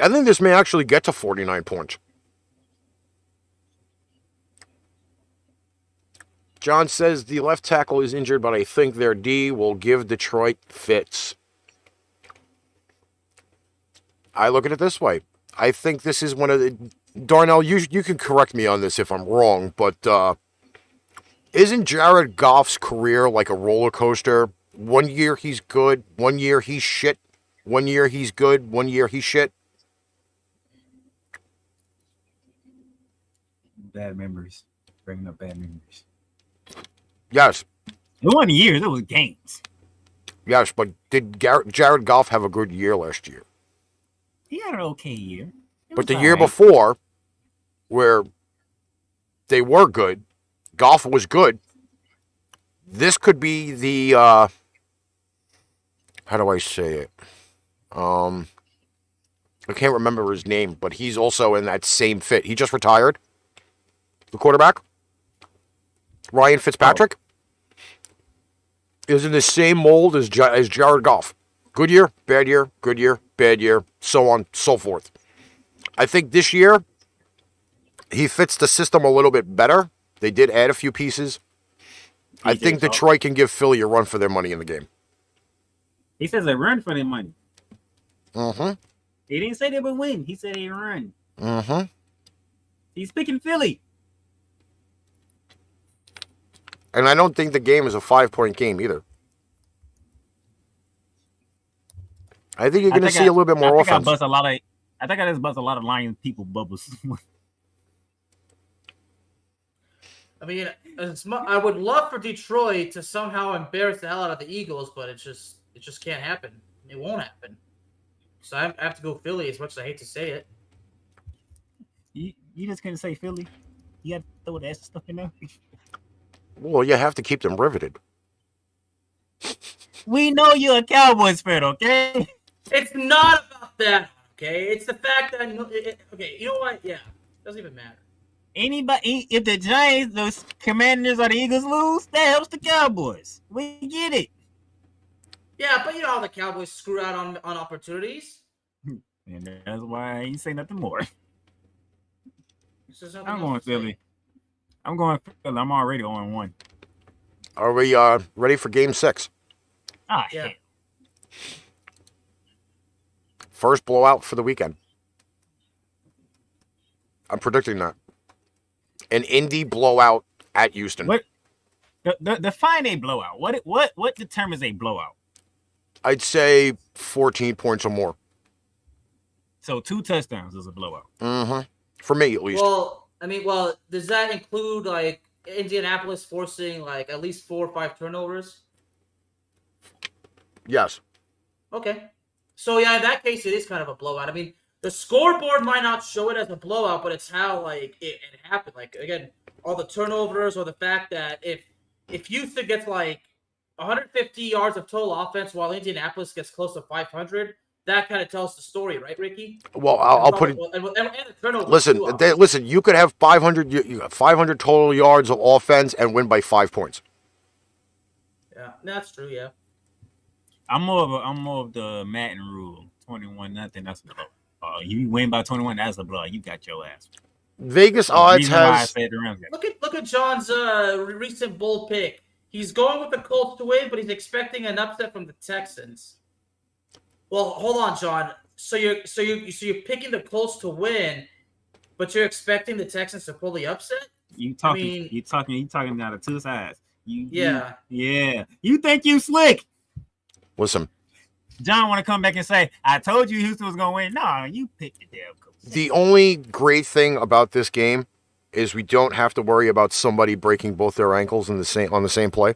I think this may actually get to 49 points. John says the left tackle is injured, but I think their D will give Detroit fits. I look at it this way. I think this is one of the... Darnell, you can correct me on this if I'm wrong, but isn't Jared Goff's career like a roller coaster? 1 year he's good, 1 year he's shit, 1 year he's good, 1 year he's shit. Bad memories. Bringing up bad memories. Yes. It wasn't years, it was games. Yes, but did Jared Goff have a good year last year? He had an okay year. But the year before, where they were good, Goff was good. This could be the how do I say it? I can't remember his name, but he's also in that same fit. He just retired. The quarterback, Ryan Fitzpatrick, is in the same mold as Jared Goff. Good year, bad year, good year, bad year, so on, so forth. I think this year, he fits the system a little bit better. They did add a few pieces. I think Detroit can give Philly a run for their money in the game. He says a run for their money. Mm-hmm. He didn't say they would win. He said a run. Mm-hmm. He's picking Philly. And I don't think the game is a 5-point game either. I think you're going to see a little bit more offense. I think I just bust a lot of Lions people bubbles. I mean, I would love for Detroit to somehow embarrass the hell out of the Eagles, but it just can't happen. It won't happen. So I have to go Philly, as much as I hate to say it. You just couldn't say Philly. You got to throw the extra stuff in there. Well, you have to keep them riveted. We know you're a Cowboys fan, okay? It's not about that, okay? It's the fact that okay, you know what? Yeah, doesn't even matter. Anybody, if the Giants, the Commanders, or the Eagles lose, that helps the Cowboys. We get it. Yeah, but you know how the Cowboys screw out on opportunities. And that's why I ain't say nothing more. I'm going Philly. I'm going Philly. I'm already on 1. Are we ready for Game 6? Ah, yeah. shit. First blowout for the weekend. I'm predicting that. An Indy blowout at Houston. What? Define a blowout. What determines a blowout? I'd say 14 points or more. So 2 touchdowns is a blowout. Mm-hmm. For me, at least. Well, does that include like Indianapolis forcing like at least 4 or 5 turnovers? Yes. Okay. So yeah, in that case, it is kind of a blowout. I mean, the scoreboard might not show it as a blowout, but it's how like it happened. Like again, all the turnovers or the fact that if Houston gets like 150 yards of total offense while Indianapolis gets close to 500, that kind of tells the story, right, Ricky? Well, I'll put it. And the turnovers Listen. You could have 500 total yards of offense and win by 5 points. Yeah, that's true. Yeah. I'm more of the Madden rule. 21-0. That's a blow. You win by 21. That's a blow. You got your ass. Vegas odds has. Look at John's recent bold pick. He's going with the Colts to win, but he's expecting an upset from the Texans. Well, hold on, John. So you're picking the Colts to win, but you're expecting the Texans to pull the upset? You talking out of 2 sides. Yeah. You think you slick? Listen. John want to come back and say, I told you Houston was going to win. No, you picked the damn Colts. The only great thing about this game is we don't have to worry about somebody breaking both their ankles on the same play.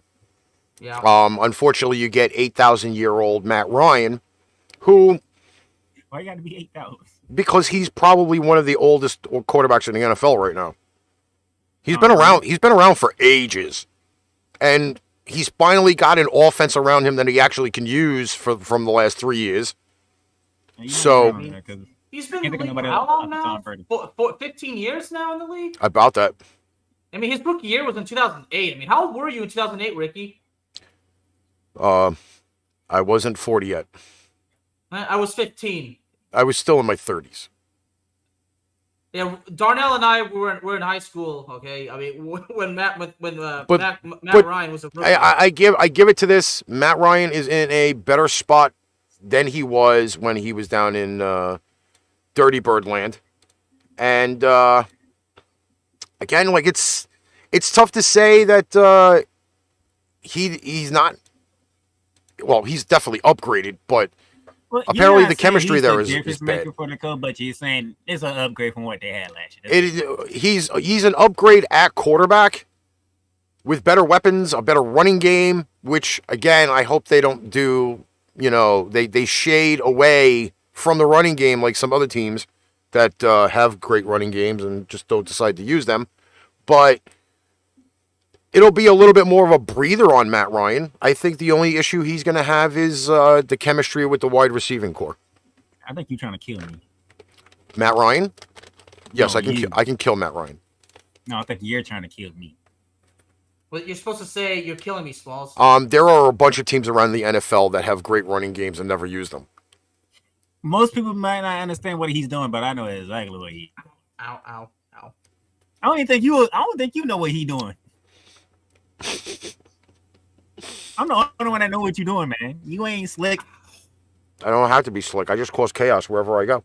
Yeah. Unfortunately, you get 8,000-year-old Matt Ryan, who... Why you got to be 8,000? Because he's probably one of the oldest quarterbacks in the NFL right now. He's been around. He's been around for ages, and he's finally got an offense around him that he actually can use from the last 3 years. He's been Can't in the think of league for nobody how else long other than now? Tom Brady. 15 years now in the league? About that. I mean, his rookie year was in 2008. I mean, how old were you in 2008, Ricky? I wasn't 40 yet. I was 15. I was still in my 30s. Yeah, Darnell and I were in high school. Okay, I mean when Matt Ryan was a rookie. I give it to this. Matt Ryan is in a better spot than he was when he was down in Dirty Bird Land, and again, like it's tough to say that he's not. Well, he's definitely upgraded, but Well, apparently you're the not saying chemistry he's there the is difference bad. maker for the club, but you're saying it's an upgrade from what they had last year. He's an upgrade at quarterback with better weapons, a better running game, which again I hope they don't do. You know, they shade away from the running game like some other teams that have great running games and just don't decide to use them. But it'll be a little bit more of a breather on Matt Ryan. I think the only issue he's going to have is the chemistry with the wide receiving core. I think you're trying to kill me. Matt Ryan? Yes, No, I can kill Matt Ryan. No, I think you're trying to kill me. Well, you're supposed to say you're killing me, Smalls. There are a bunch of teams around the NFL that have great running games and never use them. Most people might not understand what he's doing, but I know exactly what he. Ow, ow, ow. I don't think you know what he's doing. I'm the only one that know what you're doing, man. You ain't slick. I don't have to be slick. I just cause chaos wherever I go.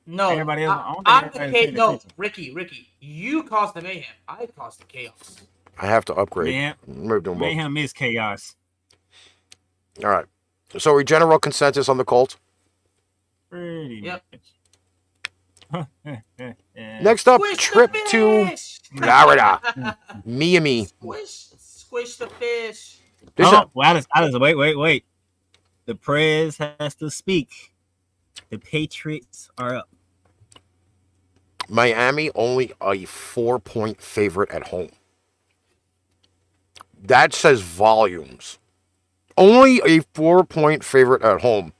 No, Everybody else- I don't think I'm the everybody's chaos. paying No, attention. Ricky, you caused the mayhem. I caused the chaos. I have to upgrade. Man, Maybe doing both. Mayhem is chaos. All right. So we general consensus on the Colts. Pretty Yep. much. Next up, Squish the trip to fish! Florida. Miami. Squish the fish. This Oh, is- well, Alice, wait. The press has to speak. The Patriots are up. Miami only a 4-point favorite at home. That says volumes. Only a 4-point favorite at home.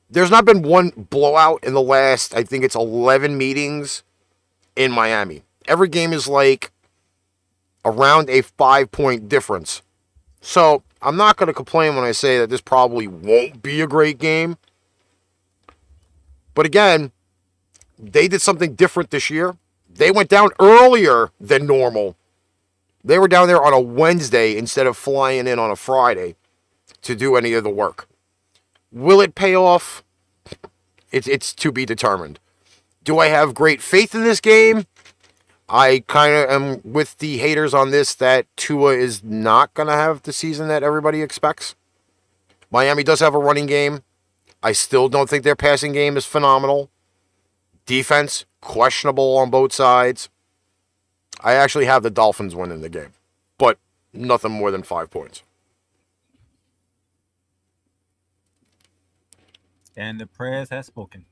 There's not been one blowout in the last, I think it's 11 meetings in Miami. Every game is like around a 5-point difference. So I'm not going to complain when I say that this probably won't be a great game. But again, they did something different this year. They went down earlier than normal. They were down there on a Wednesday instead of flying in on a Friday to do any of the work. Will it pay off? It's to be determined. Do I have great faith in this game? I kind of am with the haters on this that Tua is not going to have the season that everybody expects. Miami does have a running game. I still don't think their passing game is phenomenal. Defense, questionable on both sides. I actually have the Dolphins winning the game, but nothing more than 5 points. And the press has spoken.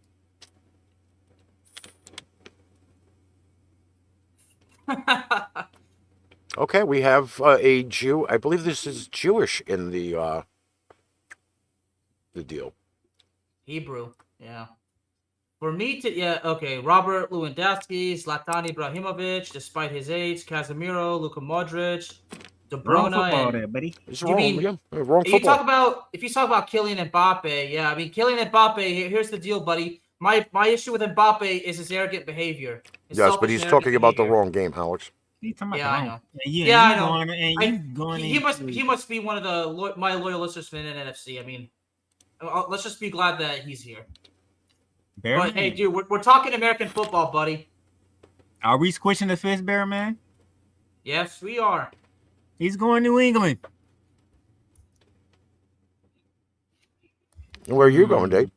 Okay, we have a Jew. I believe this is Jewish in the deal. Hebrew, yeah. For me to, yeah, okay. Robert Lewandowski, Zlatan Ibrahimovic, despite his age, Casemiro, Luka Modric, De Wrong Bruyne. football and- there, buddy. It's You wrong. mean- Yeah, wrong If you talk football. about Kylian Mbappe, yeah, I mean Kylian Mbappe. Here's the deal, buddy. My issue with Mbappe is his arrogant behavior. His Yes, selfish but he's and talking arrogant about the behavior. wrong game, Alex. He's talking about Yeah, the I wrong- know. And you, Yeah, and I you know. Going, and you going He must be one of the my loyal listeners in NFC. I mean, let's just be glad that he's here. But hey, dude, we're talking American football, buddy. Are we squishing the fish bear, man? Yes, we are. He's going to New England. Where are you going, Dave?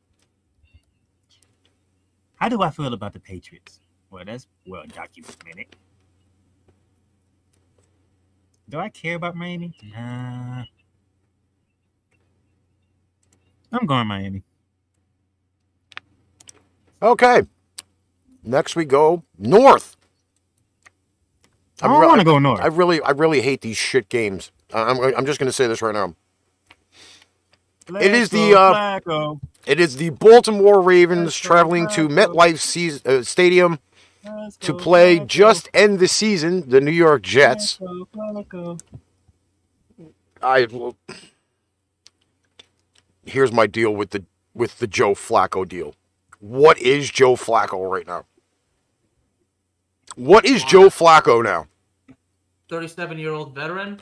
How do I feel about the Patriots? Well, that's well documented. Do I care about Miami? Nah. I'm going Miami. Okay. Next we go north. I don't want to go north. I really hate these shit games. I'm just going to say this right now. It is the It is the Baltimore Ravens traveling to MetLife Stadium to play just end the season, the New York Jets. Here's my deal with the Joe Flacco deal. What is Joe Flacco right now? What is Joe Flacco now? 37-year-old veteran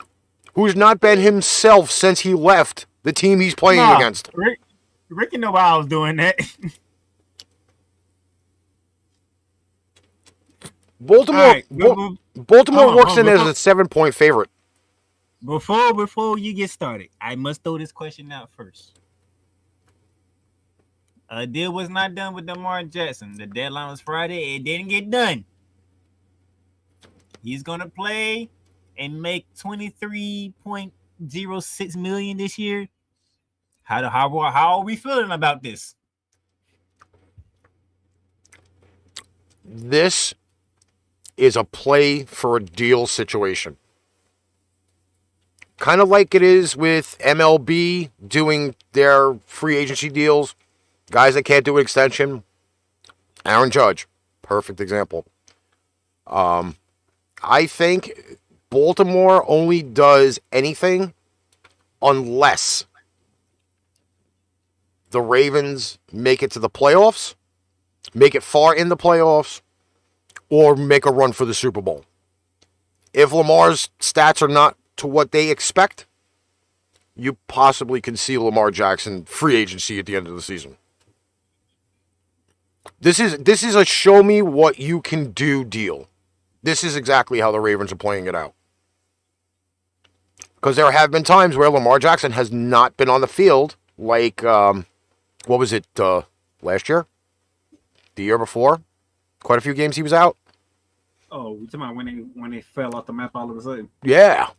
who's not been himself since he left the team he's playing against. Ricky know why I was doing that. Baltimore works in as a 7-point favorite. Before you get started, I must throw this question out first. A deal was not done with Lamar Jackson. The deadline was Friday. It didn't get done. He's gonna play and make $23.06 million this year. How are we feeling about this? This is a play for a deal situation. Kind of like it is with MLB doing their free agency deals. Guys that can't do an extension. Aaron Judge, perfect example. I think Baltimore only does anything unless the Ravens make it to the playoffs, make it far in the playoffs, or make a run for the Super Bowl. If Lamar's stats are not to what they expect, you possibly can see Lamar Jackson free agency at the end of the season. This is a show me what you can do deal. This is exactly how the Ravens are playing it out. Because there have been times where Lamar Jackson has not been on the field, like, what was it, last year? The year before? Quite a few games he was out. Oh, you talking about when they fell off the map all of a sudden? Yeah.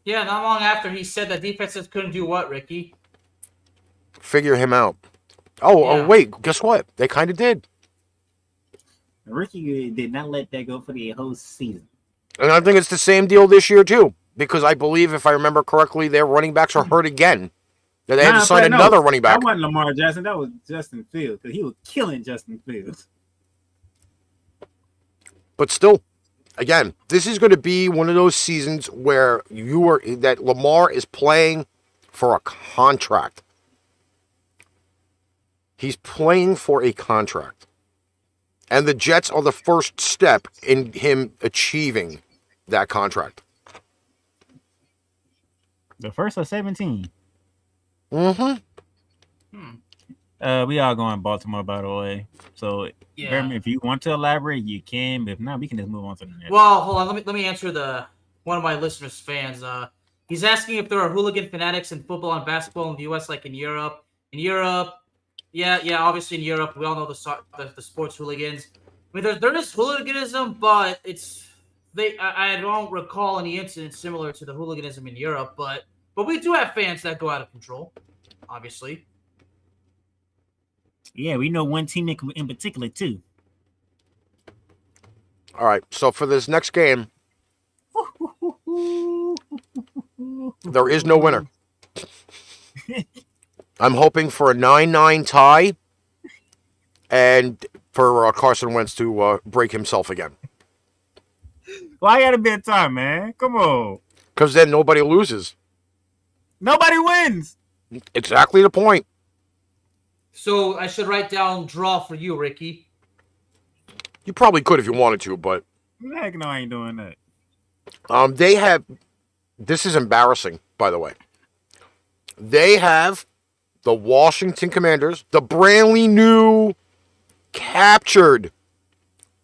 Yeah, not long after he said that defenses couldn't do what, Ricky? Figure him out. Oh, wait, guess what? They kind of did. Ricky did not let that go for the whole season. And I think it's the same deal this year, too. Because I believe, if I remember correctly, their running backs are hurt again. They had to sign another running back. That wasn't Lamar Jackson. That was Justin Fields. Because he was killing Justin Fields. But still, again, this is going to be one of those seasons where that Lamar is playing for a contract. He's playing for a contract. And the Jets are the first step in him achieving that contract. The first of 17. Mm-hmm. We are going Baltimore, by the way. So, yeah. If you want to elaborate, you can. But if not, we can just move on to the next. Well, hold on. Let me answer one of my listeners' fans. He's asking if there are hooligan fanatics in football and basketball in the U.S. like in Europe. In Europe, yeah. Obviously, in Europe, we all know the sports hooligans. I mean, there is hooliganism, but I don't recall any incidents similar to the hooliganism in Europe. But we do have fans that go out of control, obviously. Yeah, we know one team in particular, too. All right, so for this next game, there is no winner. I'm hoping for a 9-9 tie and for Carson Wentz to break himself again. Why got to be a tie, man? Come on. Because then nobody loses. Nobody wins. Exactly the point. So I should write down draw for you, Ricky. You probably could if you wanted to, but... Heck no, I ain't doing that. They have... This is embarrassing, by the way. They have the Washington Commanders, the brandly new, captured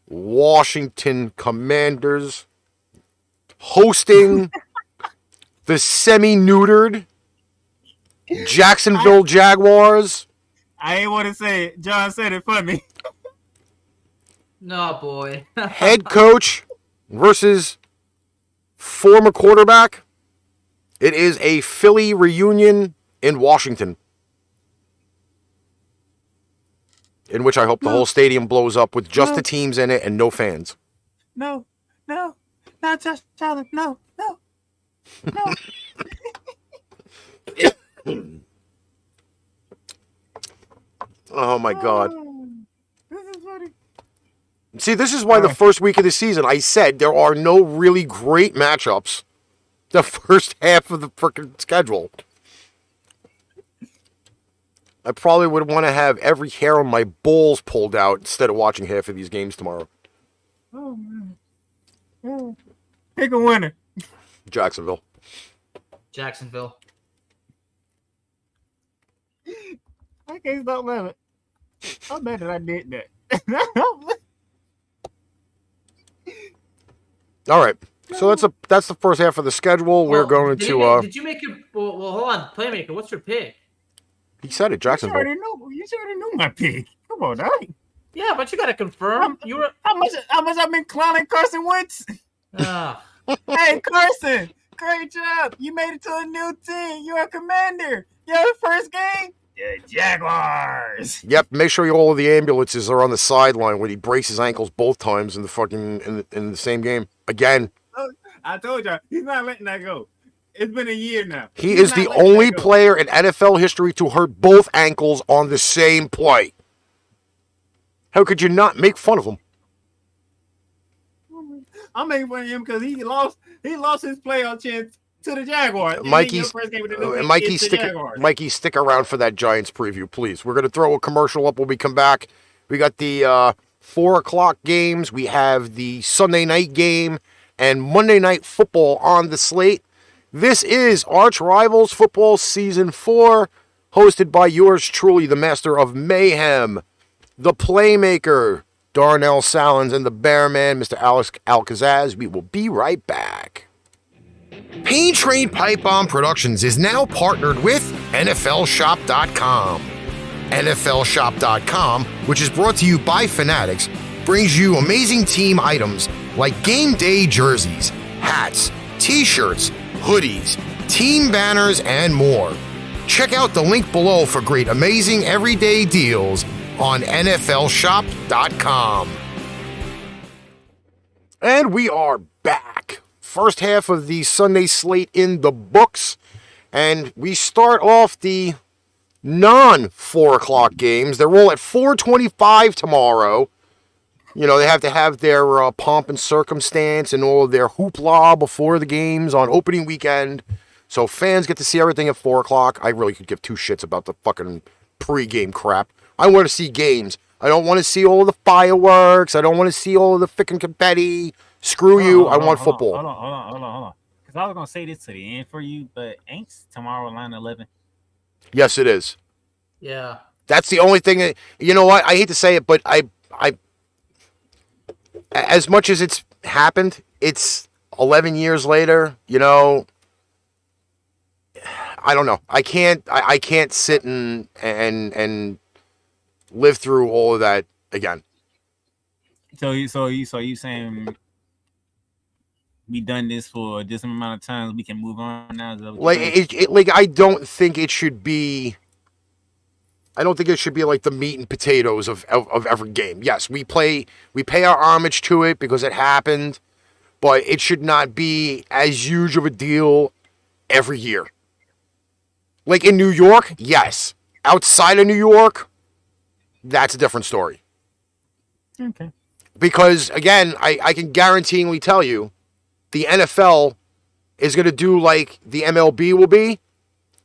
Washington Commanders, hosting the semi-neutered Jacksonville Jaguars. I ain't want to say it. John said it for me. No, boy. Head coach versus former quarterback. It is a Philly reunion in Washington, in which I hope the whole stadium blows up with just the teams in it and no fans. No, not just Allen. No. Oh my God. This is funny. See, this is why the first week of the season I said there are no really great matchups. The first half of the freaking schedule. I probably would want to have every hair on my balls pulled out instead of watching half of these games tomorrow. Oh man. Oh. Pick a winner. Jacksonville. Jacksonville. I can't stop laughing. I'm mad that I did that. All right. So that's the first half of the schedule. We're going to Did you make your? Well, hold on, Playmaker. What's your pick? He said it, Jacksonville. You already knew my pick. Come on, dog. Yeah, but you gotta confirm. You were. How much I've been clowning Carson Wentz? Ah. Hey, Carson, great job. You made it to a new team. You're a commander. Your first game? The Jaguars. Yep. Make sure all of the ambulances are on the sideline when he breaks his ankles both times in the fucking in the same game again. I told y'all he's not letting that go. It's been a year now. He is the only player in NFL history to hurt both ankles on the same play. How could you not make fun of him? I'm making fun of him because he lost his playoff chance to the Jaguars. Mikey, stick around for that Giants preview, please. We're going to throw a commercial up when we come back. We got the 4 o'clock games. We have the Sunday night game and Monday Night Football on the slate. This is ArchRivals Football Season 4, hosted by yours truly, the master of mayhem, the Playmaker, Darnell, Sallins, and the Bearman, Mr. Alex Kazzaz. We will be right back. Pain Train Pipe Bomb Productions is now partnered with NFLShop.com. NFLShop.com, which is brought to you by Fanatics, brings you amazing team items like game day jerseys, hats, t-shirts, hoodies, team banners, and more. Check out the link below for great, amazing everyday deals on NFLShop.com. And we are back. First half of the Sunday slate in the books. And we start off the non-4 o'clock games. They're all at 4:25 tomorrow. You know, they have to have their pomp and circumstance and all of their hoopla before the games on opening weekend. So fans get to see everything at 4 o'clock. I really could give two shits about the fucking pregame crap. I want to see games. I don't want to see all of the fireworks. I don't want to see all of the freaking confetti. Screw you. I want football. Hold on. Because I was going to say this to the end for you, but ain't tomorrow line 11? Yes, it is. Yeah. That's the only thing that, you know what? I hate to say it, but I as much as it's happened, it's 11 years later, you know. I don't know. I can't sit and live through all of that again. So you saying we done this for this amount of times, we can move on now? Like I don't think it should be. I don't think it should be like the meat and potatoes of every game. Yes, we pay our homage to it because it happened, but it should not be as huge of a deal every year. Like in New York, yes. Outside of New York, that's a different story. Okay. Because, again, I can guaranteeingly tell you, the NFL is going to do like the MLB will be,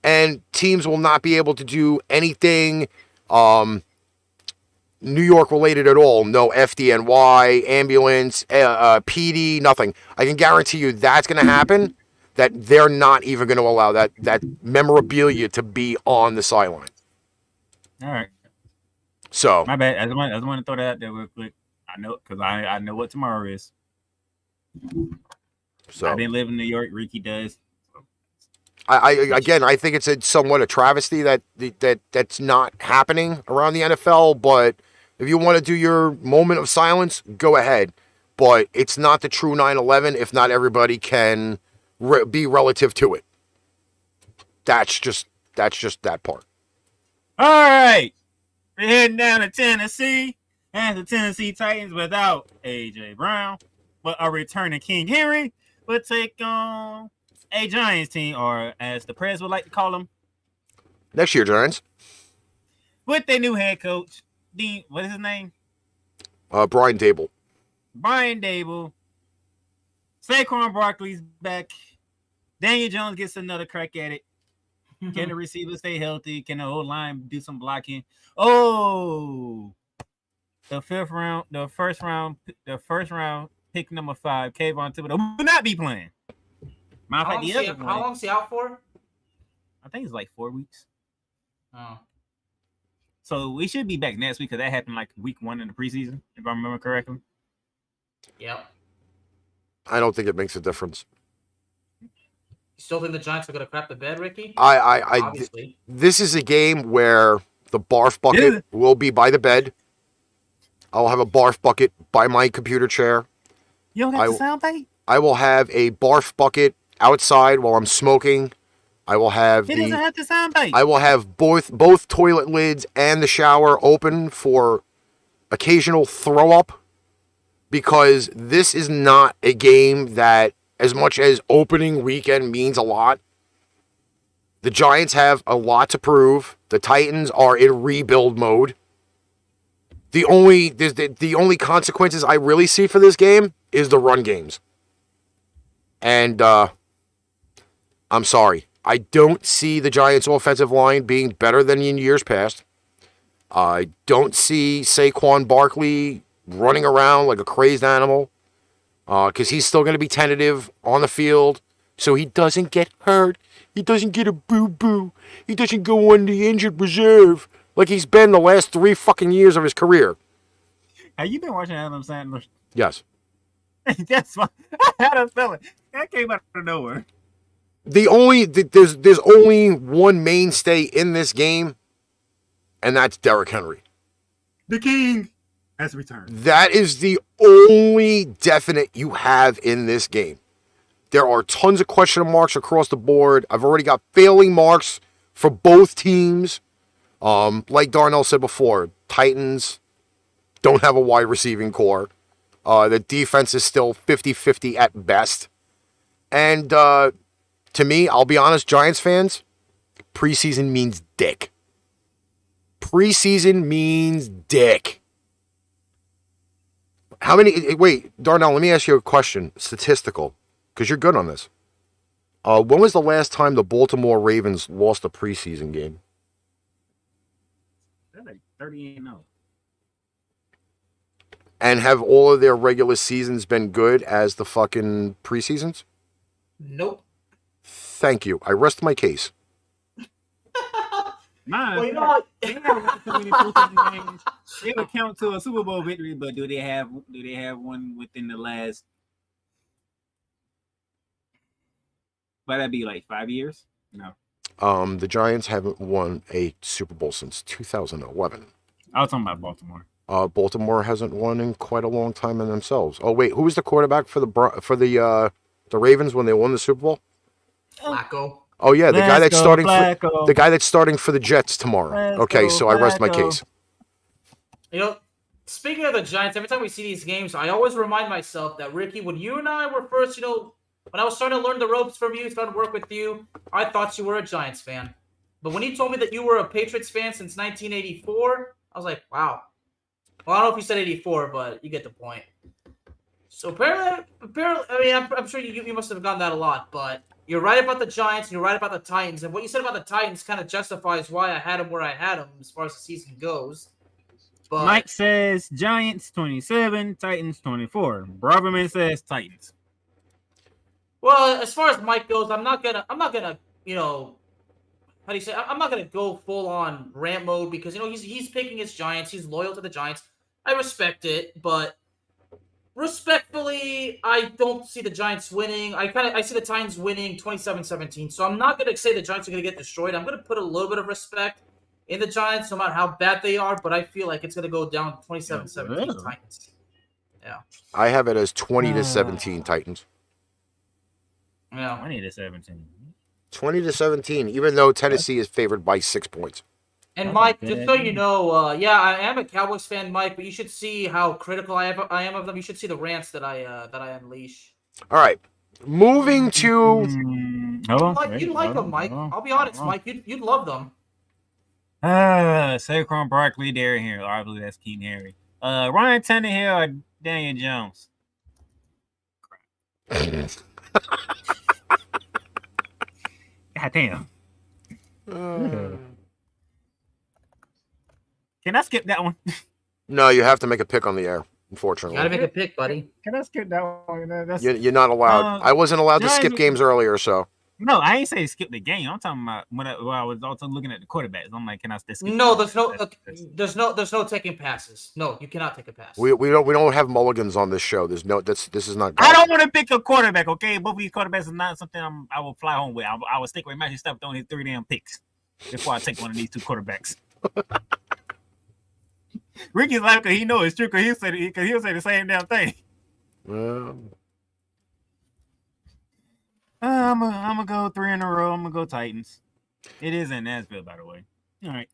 and teams will not be able to do anything New York related at all. No FDNY, ambulance, PD, nothing. I can guarantee you that's going to happen, that they're not even going to allow that memorabilia to be on the sideline. All right. So my bad. I just want to throw that out there real quick. I know because I know what tomorrow is. So I didn't live in New York. Ricky does. I think it's somewhat a travesty that's not happening around the NFL. But if you want to do your moment of silence, go ahead. But it's not the true 9/11 if not everybody can be relative to it. That's just that part. All right. We're heading down to Tennessee, and the Tennessee Titans without A.J. Brown, but a returning King Henry will take on a Giants team, or as the press would like to call them, next year Giants. with their new head coach, Dean. What is his name? Brian Dable. Brian Dable. Saquon Barkley's back. Daniel Jones gets another crack at it. Can the receiver stay healthy? Can the whole line do some blocking? Oh, the first round pick number 5, Kayvon Thibodeau will not be playing. How long is he out for? I think it's like 4 weeks. Oh. So we should be back next week because that happened like week 1 in the preseason, if I remember correctly. Yep. I don't think it makes a difference. You still think the Giants are going to crap the bed, Ricky? Obviously. This is a game where the barf bucket will be by the bed. I'll have a barf bucket by my computer chair. You don't got the sound bite? I will have a barf bucket outside while I'm smoking. I will have doesn't have the sound bite. I will have both toilet lids and the shower open for occasional throw up, because this is not a game that, as much as opening weekend means a lot, the Giants have a lot to prove. The Titans are in rebuild mode. The only consequences I really see for this game is the run games. And I'm sorry. I don't see the Giants' offensive line being better than in years past. I don't see Saquon Barkley running around like a crazed animal, because he's still going to be tentative on the field, so he doesn't get hurt. He doesn't get a boo-boo. He doesn't go on the injured reserve like he's been the last 3 fucking years of his career. Have you been watching Adam Sandler? Yes. That's why I had a feeling. That came out of nowhere. There's only one mainstay in this game, and that's Derrick Henry. The King has returned. That is the only definite you have in this game. There are tons of question marks across the board. I've already got failing marks for both teams. Like Darnell said before, Titans don't have a wide receiving core. The defense is still 50-50 at best. And to me, I'll be honest, Giants fans, preseason means dick. Preseason means dick. Wait, Darnell, let me ask you a question, statistical, because you're good on this. When was the last time the Baltimore Ravens lost a preseason game? They're like 30-0. And have all of their regular seasons been good as the fucking preseasons? Nope. Thank you. I rest my case. Well, you know what? They would count to a Super Bowl victory, but do they have one within the last? But that'd be like 5 years. No. The Giants haven't won a Super Bowl since 2011. I was talking about Baltimore. Baltimore hasn't won in quite a long time in themselves. Oh wait, who was the quarterback for the Ravens when they won the Super Bowl? Flacco. Oh yeah, the guy that's starting Flacco. the guy that's starting for the Jets tomorrow. Okay, so I rest my case. You know, speaking of the Giants, every time we see these games, I always remind myself that, Ricky, when you and I were first, when I was starting to learn the ropes from you, starting to work with you, I thought you were a Giants fan. But when you told me that you were a Patriots fan since 1984, I was like, wow. Well, I don't know if you said 84, but you get the point. So apparently, I mean, I'm sure you must have gotten that a lot, but you're right about the Giants, and you're right about the Titans, and what you said about the Titans kind of justifies why I had them where I had them as far as the season goes. But Mike says Giants 27, Titans 24. Braverman says Titans. Well, as far as Mike goes, I'm not gonna, how do you say? I'm not gonna go full on rant mode because he's picking his Giants. He's loyal to the Giants. I respect it, but respectfully, I don't see the Giants winning. I see the Titans winning 27-17. So I'm not gonna say the Giants are gonna get destroyed. I'm gonna put a little bit of respect in the Giants, no matter how bad they are. But I feel like it's gonna go down 27-17 Titans. Yeah. I have it as 20-17 Titans. Yeah. 20-17. 20-17, even though Tennessee is favored by 6 points. And Mike, just so you know, I am a Cowboys fan, Mike, but you should see how critical I am of them. You should see the rants that I unleash. All right, moving to. You'd like them, Mike. I'll be honest, Mike. You'd love them. Saquon Barkley, Derrick Henry. Obviously, that's King Henry. Ryan Tannehill or Daniel Jones? God damn. Can I skip that one? No, you have to make a pick on the air, You unfortunately. gotta make a pick, buddy. Can I skip that one? That's, You're not allowed. I wasn't allowed to skip games earlier, so. no, I ain't say skip the game. I'm talking about when I was also looking at the quarterbacks. I'm like, can I skip? No, there's no taking passes. No, you cannot take a pass. We don't have mulligans on this show. This is not. I don't want to pick a quarterback. Okay, both of these quarterbacks is not something I will fly home with. I will stick with Matthew Stafford throwing his 3 damn picks before I take one of these 2 quarterbacks. Ricky's like, he know it's true because he'll say the same damn thing. I'm gonna go 3 in a row. I'm gonna go Titans. It is in Nashville, by the way. All right.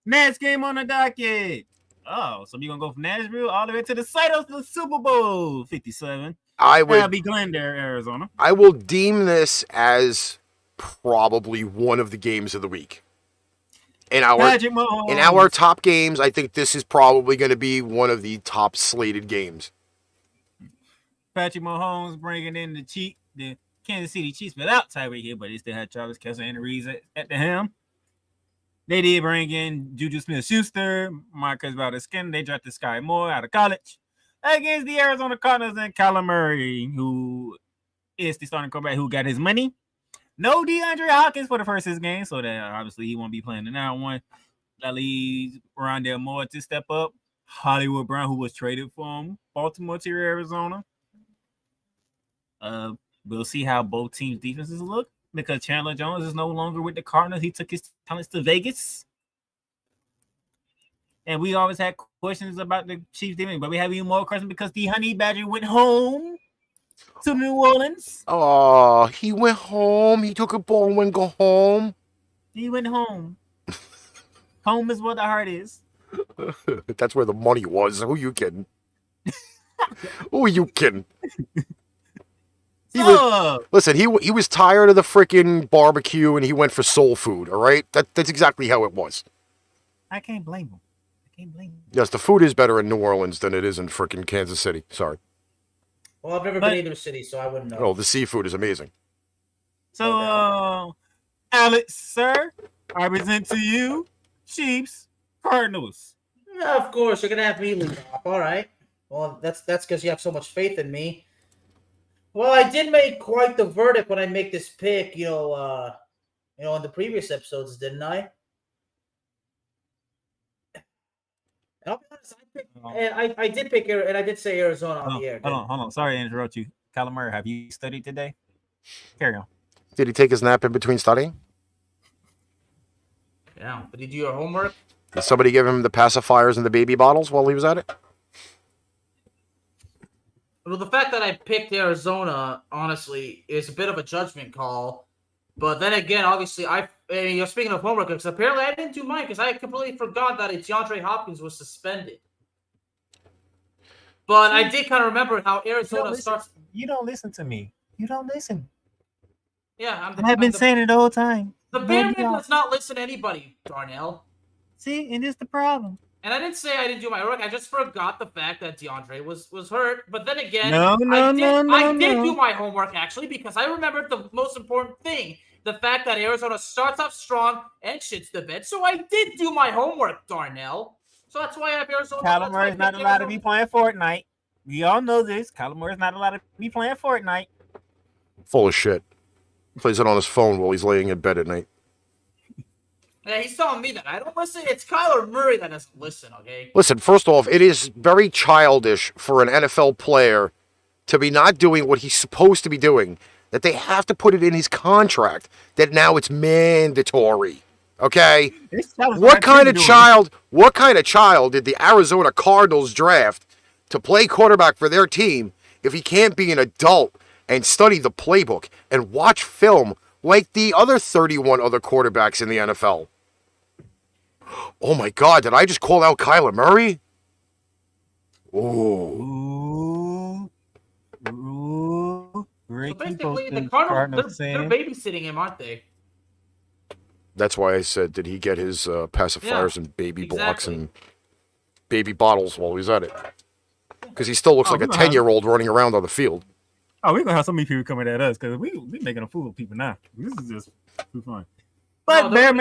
Next game on the docket. Oh, so we gonna go from Nashville all the way to the site of the Super Bowl 57. That'll be Glendale, Arizona. I will deem this as probably one of the games of the week. In our top games, I think this is probably going to be one of the top slated games. Patrick Mahomes bringing in the Kansas City Chiefs without Tyreek Hill, but they still had Travis Kelce and Reeves at the helm. They did bring in Juju Smith-Schuster, Marcus Valdez-Scantling. They drafted Sky Moore out of college against the Arizona Cardinals and Kyler Murray, who is the starting quarterback who got his money. No DeAndre Hopkins for the first 6 games, so that obviously he won't be playing in that one. That leaves Rondale Moore to step up. Hollywood Brown, who was traded from Baltimore to Arizona. We'll see how both teams' defenses look because Chandler Jones is no longer with the Cardinals. He took his talents to Vegas. And we always had questions about the Chiefs defense, but we have even more questions because the Honey Badger went home to New Orleans. Oh, he went home. He took a ball and went go home. He went home. Home is where the heart is. That's where the money was. Who you kidding? Who are you kidding? Listen, he was tired of the freaking barbecue and he went for soul food, all right? That's exactly how it was. I can't blame him. Yes, the food is better in New Orleans than it is in freaking Kansas City. Sorry. Well, I've never been either city, so I wouldn't know. Oh, the seafood is amazing. So, Alex, sir, I present to you Chiefs, Cardinals. Yeah, of course, you're gonna have me lead off. All right. Well, that's because you have so much faith in me. Well, I did make quite the verdict when I make this pick, in the previous episodes, didn't I? And I'll be honest, I did pick, and I did say Arizona on the air. Hold on. Sorry to interrupt you. Kyler Murray, have you studied today? Carry on. Did he take his nap in between studying? Yeah. Did you do your homework? Did somebody give him the pacifiers and the baby bottles while he was at it? Well, the fact that I picked Arizona, honestly, is a bit of a judgment call. But then again, obviously, you're speaking of homework, because apparently I didn't do mine because I completely forgot that DeAndre Hopkins was suspended. But I did kind of remember how Arizona starts. You don't listen to me. You don't listen. Yeah, I've been saying it the whole time. The Bear Man does not listen to anybody, Darnell. See, and it's the problem. And I didn't say I didn't do my work. I just forgot the fact that DeAndre was hurt. But then again, I did do my homework, actually, because I remembered the most important thing. The fact that Arizona starts off strong and shits the bed. So I did do my homework, Darnell. So that's why I have Arizona. Kyler Murray's not allowed to be playing Fortnite. We all know this. Kyler Murray's not allowed to be playing Fortnite. Full of shit. Plays it on his phone while he's laying in bed at night. Yeah, he's telling me that. I don't listen. It's Kyler Murray that doesn't listen, okay? Listen, first off, it is very childish for an NFL player to be not doing what he's supposed to be doing, that they have to put it in his contract, that now it's mandatory. Okay? What kind of child did the Arizona Cardinals draft to play quarterback for their team if he can't be an adult and study the playbook and watch film like the other 31 other quarterbacks in the NFL? Oh my God, did I just call out Kyler Murray? Ooh. So basically, the Cardinals, they're babysitting him, aren't they? That's why I said, did he get his pacifiers and baby blocks and baby bottles while he's at it? Because he still looks like a 10-year-old running around on the field. Oh, we're gonna have so many people coming at us because we making a fool of people now. This is just too fun. But they're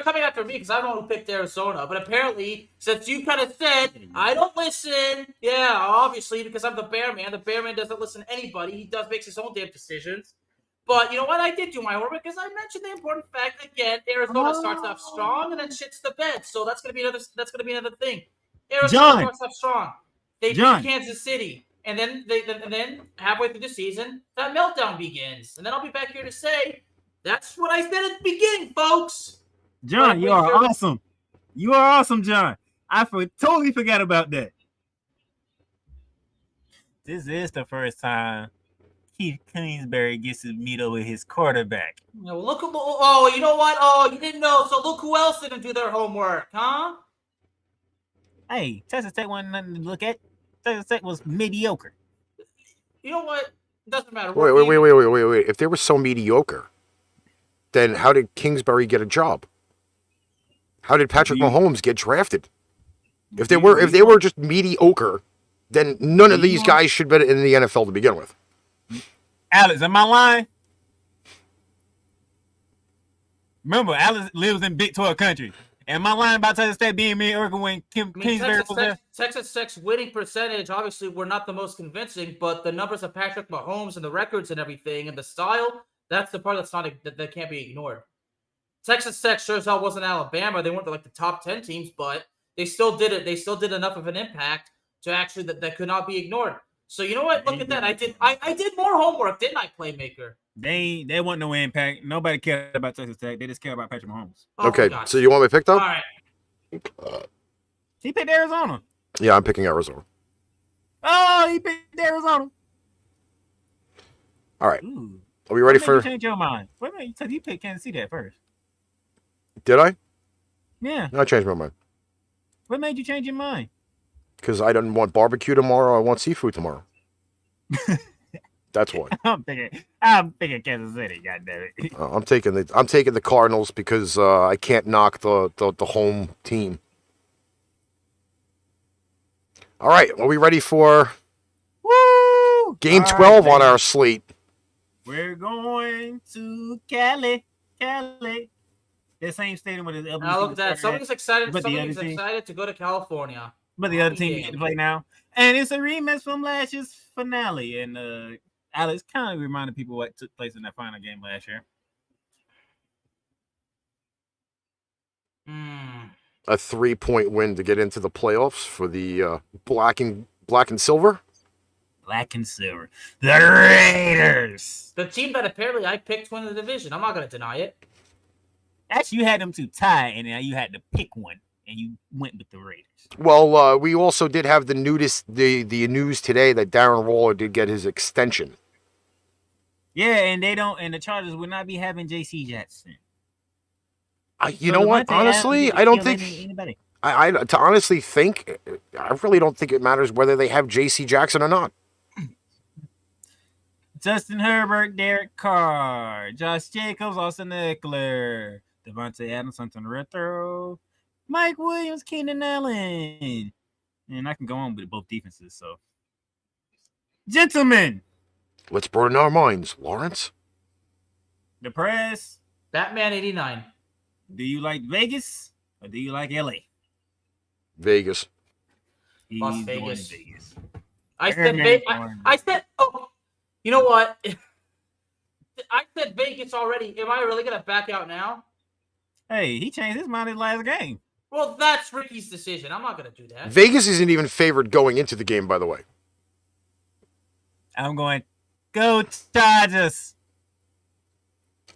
coming after me because I'm the one who picked Arizona. But apparently, since you kind of said I don't listen, yeah, obviously because I'm the Bearman. The Bearman doesn't listen to anybody. He makes his own damn decisions. But you know what? I did do my homework because I mentioned the important fact that, again, Arizona starts off strong and then shits the bed. So that's gonna be another thing. Arizona starts off strong. They beat Kansas City. And then halfway through the season, that meltdown begins. And then I'll be back here to say, that's what I said at the beginning, folks. John, you are awesome. You are awesome, John. I totally forgot about that. This is the first time Keith Kingsbury gets to meet up with his quarterback. You know, you know what? Oh, you didn't know. So look who else didn't do their homework, huh? Hey, Texas Tech wasn't nothing to look at. Texas Tech was mediocre. You know what? It doesn't matter. Wait. If they were so mediocre, then how did Kingsbury get a job? How did Patrick Mahomes get drafted? If they were just mediocre, then none of these guys should be in the NFL to begin with. Alex, am I lying? Remember, Alex lives in Big 12 country. Am I lying about Texas Tech being mediocre when Kingsbury was there? Texas Tech's winning percentage, obviously, were not the most convincing, but the numbers of Patrick Mahomes and the records and everything and the style, that's the part that can't be ignored. Texas Tech sure as hell wasn't Alabama. They weren't like the top 10 teams, but they still did it. They still did enough of an impact to actually that could not be ignored. So you know what? Look at that. I did more homework, didn't I, Playmaker? They want no impact. Nobody cared about Texas Tech. They just care about Patrick Mahomes. Okay, so you want me to pick though? All right. He picked Arizona. Yeah, I'm picking Arizona. Oh, he picked Arizona. All right. Ooh. Are we ready What made for? you change your mind? Wait a minute, because you picked Kansas City at first. Did I? Yeah. I changed my mind. What made you change your mind? Because I didn't want barbecue tomorrow. I want seafood tomorrow. That's why. I'm picking Kansas City. God damn it. I'm taking the Cardinals because I can't knock the home team. All right, are we ready for Woo! Game 12 on our slate? We're going to Cali. The same stadium with the Now look at that. Somebody's excited. But Somebody's excited to go to California. But the other team get to play now. And it's a rematch from last year's finale. And Alex kind of reminded people what took place in that final game last year. A 3-point win to get into the playoffs for the black and silver. Black and silver. The Raiders. The team that apparently I picked win the division. I'm not going to deny it. Actually, you had them to tie, and now you had to pick one, and you went with the Raiders. Well, we also did have the news today that Darren Waller did get his extension. Yeah, and the Chargers would not be having J.C. Jackson. You know what? Honestly, I don't think. I honestly think, I really don't think it matters whether they have J.C. Jackson or not. Justin Herbert, Derek Carr, Josh Jacobs, Austin Eckler, Devontae Adams, Hunter Retro, Mike Williams, Keenan Allen. And I can go on with both defenses, so. Gentlemen. Let's broaden our minds, Lawrence. The press. Batman 89. Do you like Vegas or do you like LA? Vegas. Las Vegas. I said, oh, you know what? I said Vegas already. Am I really going to back out now? Hey, he changed his mind in the last game. Well, that's Ricky's decision. I'm not going to do that. Vegas isn't even favored going into the game, by the way. I'm going, go Chargers.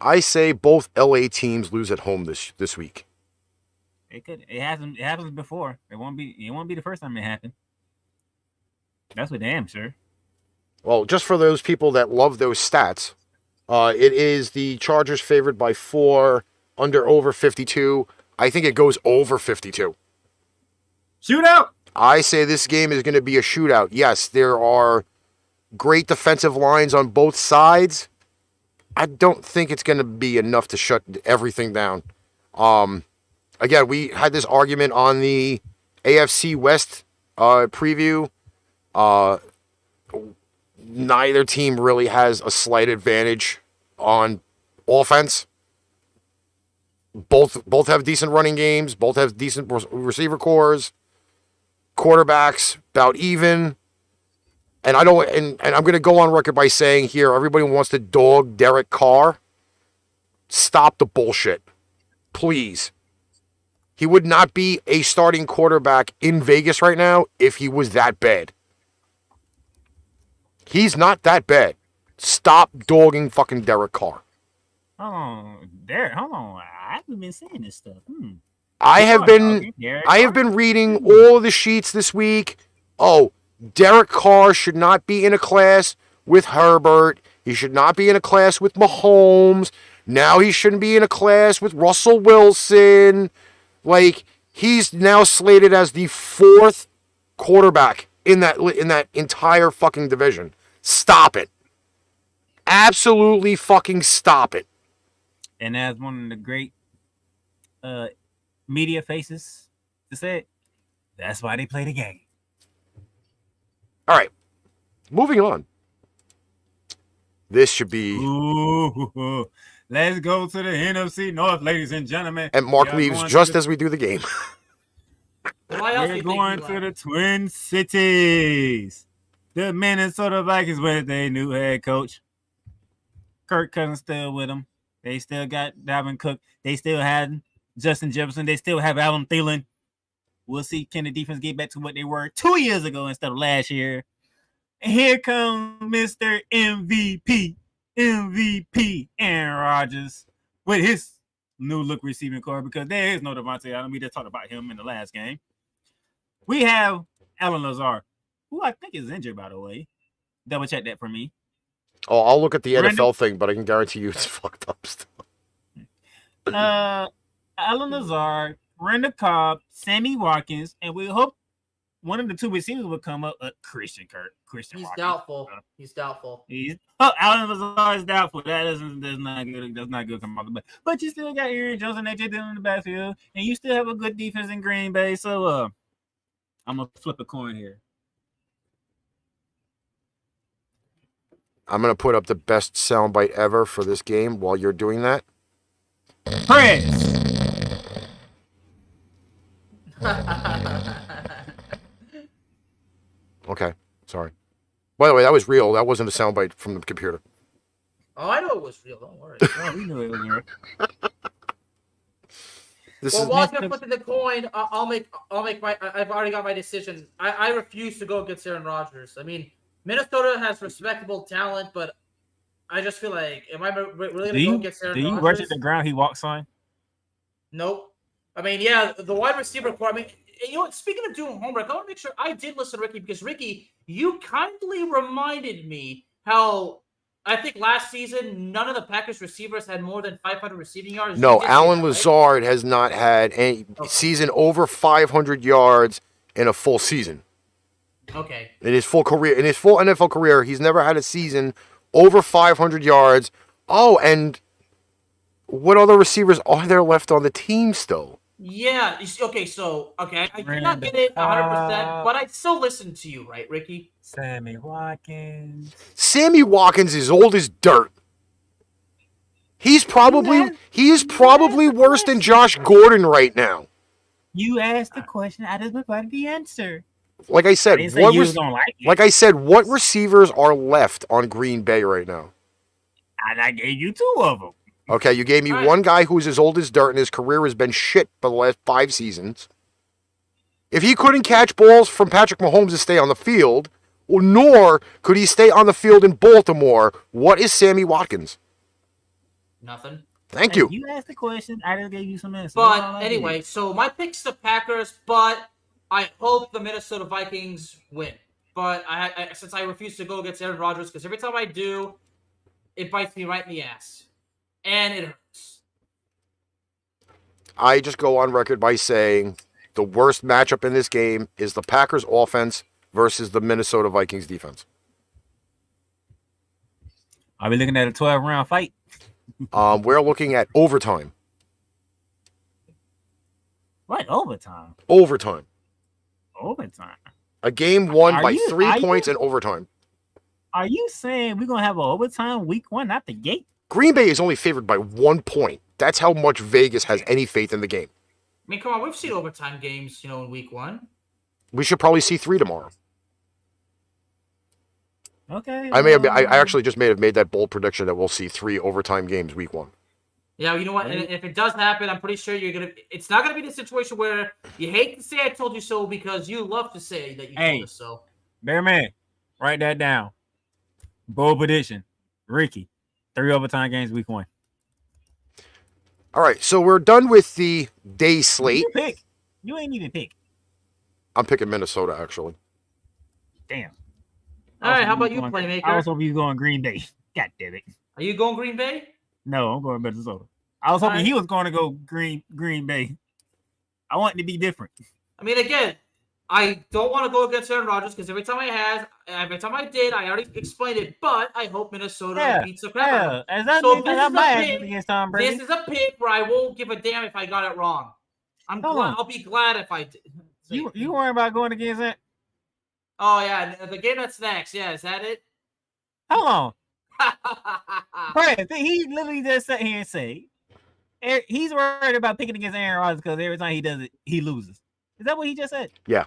I say both LA teams lose at home this week. It happens before. It won't be the first time it happened. That's for damn sure. Well, just for those people that love those stats, it is the Chargers favored by 4, over 52. I think it goes over 52. Shootout. I say this game is going to be a shootout. Yes, there are great defensive lines on both sides. I don't think it's going to be enough to shut everything down. Again, we had this argument on the AFC West preview. Neither team really has a slight advantage on offense. Both have decent running games. Both have decent receiver cores. Quarterbacks about even. And I'm going to go on record by saying here, everybody wants to dog Derek Carr. Stop the bullshit, please. He would not be a starting quarterback in Vegas right now if he was that bad. He's not that bad. Stop dogging fucking Derek Carr. Oh, Derek, hold on. I haven't been saying this stuff. I have been reading all of the sheets this week. Oh, Derek Carr should not be in a class with Herbert. He should not be in a class with Mahomes. Now he shouldn't be in a class with Russell Wilson. Like, he's now slated as the 4th quarterback in that entire fucking division. Stop it. Absolutely fucking stop it. And as one of the great media faces to say it, that's why they play the game. All right. Moving on. This should be... Ooh, let's go to the NFC North, ladies and gentlemen. And Mark leaves just as we do the game. We're going to the Twin Cities. The Minnesota Vikings with their new head coach. Kirk Cousins still with them. They still got Dalvin Cook. They still had Justin Jefferson. They still have Adam Thielen. We'll see, can the defense get back to what they were 2 years ago instead of last year? And here comes Mr. MVP, Aaron Rodgers, with his new look receiving core, because there is no Devontae Adams. We just talked about him in the last game. We have Alan Lazard, who I think is injured, by the way. Double check that for me. Oh, I'll look at the NFL thing, but I can guarantee you it's fucked up still. Alan Lazard, Brenda Cobb, Sammy Watkins, and we hope one of the two receivers will come up. Christian He's Watkins. doubtful. He's doubtful. Alan Lazard is doubtful. That's not good. That's not good. Come off the back. But you still got Aaron Jones and AJ Dillon in the backfield, and you still have a good defense in Green Bay. So I'm gonna flip a coin here. I'm going to put up the best soundbite ever for this game while you're doing that. Press. Okay, sorry. By the way, that was real. That wasn't a soundbite from the computer. Oh, I know it was real. Don't worry. Oh, we knew it was real. While you're flipping the coin, I'll make my. I've already got my decision. I refuse to go against Aaron Rodgers. I mean, Minnesota has respectable talent, but I just feel like, am I really going to go against Aaron Rodgers? Do you worship the ground he walks on? Nope. I mean, yeah, the wide receiver core. I mean, you know what? Speaking of doing homework, I want to make sure I did listen to Ricky, because Ricky, you kindly reminded me how I think last season none of the Packers receivers had more than 500 receiving yards. No, Alan Lazard has not had any season over 500 yards in a full season. Okay. In his full career, in his full NFL career, he's never had a season over 500 yards. Oh, and what other receivers are there left on the team still? Yeah. Okay. So, I did not get it 100%, but I still listen to you, right, Ricky? Sammy Watkins. Sammy Watkins is old as dirt. He is probably worse than Josh Gordon right now. You asked the question, I just provided the answer. Like I said, what receivers are left on Green Bay right now? And I gave you two of them. Okay, you gave me one guy who's as old as dirt and his career has been shit for the last 5 seasons. If he couldn't catch balls from Patrick Mahomes to stay on the field, nor could he stay on the field in Baltimore, what is Sammy Watkins? Nothing. Thank you. You asked the question, I just gave you some answers. But anyway, so my pick's the Packers, but I hope the Minnesota Vikings win. But since I refuse to go against Aaron Rodgers, because every time I do, it bites me right in the ass. And it hurts. I just go on record by saying the worst matchup in this game is the Packers offense versus the Minnesota Vikings defense. Are we looking at a 12-round fight? We're looking at overtime. What overtime? Overtime. Overtime. A game won Are by you- 3 are points you- in overtime. Are you saying we're gonna have an overtime week 1 out the gate? Green Bay is only favored by 1 point. That's how much Vegas has any faith in the game. I mean, come on, we've seen overtime games, in week 1. We should probably see 3 tomorrow. Okay. I actually just may have made that bold prediction that we'll see 3 overtime games week 1. Yeah, you know what? And if it does happen, I'm pretty sure it's not gonna be the situation where you hate to say I told you so because you love to say that you told us so. Bearman, write that down. Bold prediction. Ricky, 3 overtime games week 1. All right, so we're done with the day slate. You pick. You ain't even pick. I'm picking Minnesota, actually. Damn. All right, how about you, Playmaker? I was hoping you were going Green Bay. God damn it. Are you going Green Bay? No, I'm going Minnesota. I was hoping he was going to go Green Bay. I want it to be different. I mean, again, I don't want to go against Aaron Rodgers because every time I did, I already explained it. But I hope Minnesota beats the crap. This is a pick where I won't give a damn if I got it wrong. I'll be glad if I did. You worry about going against that? Oh yeah, the game that's next. Yeah, is that it? Hold on. Right, he literally just sat here and say he's worried about picking against Aaron Rodgers because every time he does it, he loses. Is that what he just said? Yeah.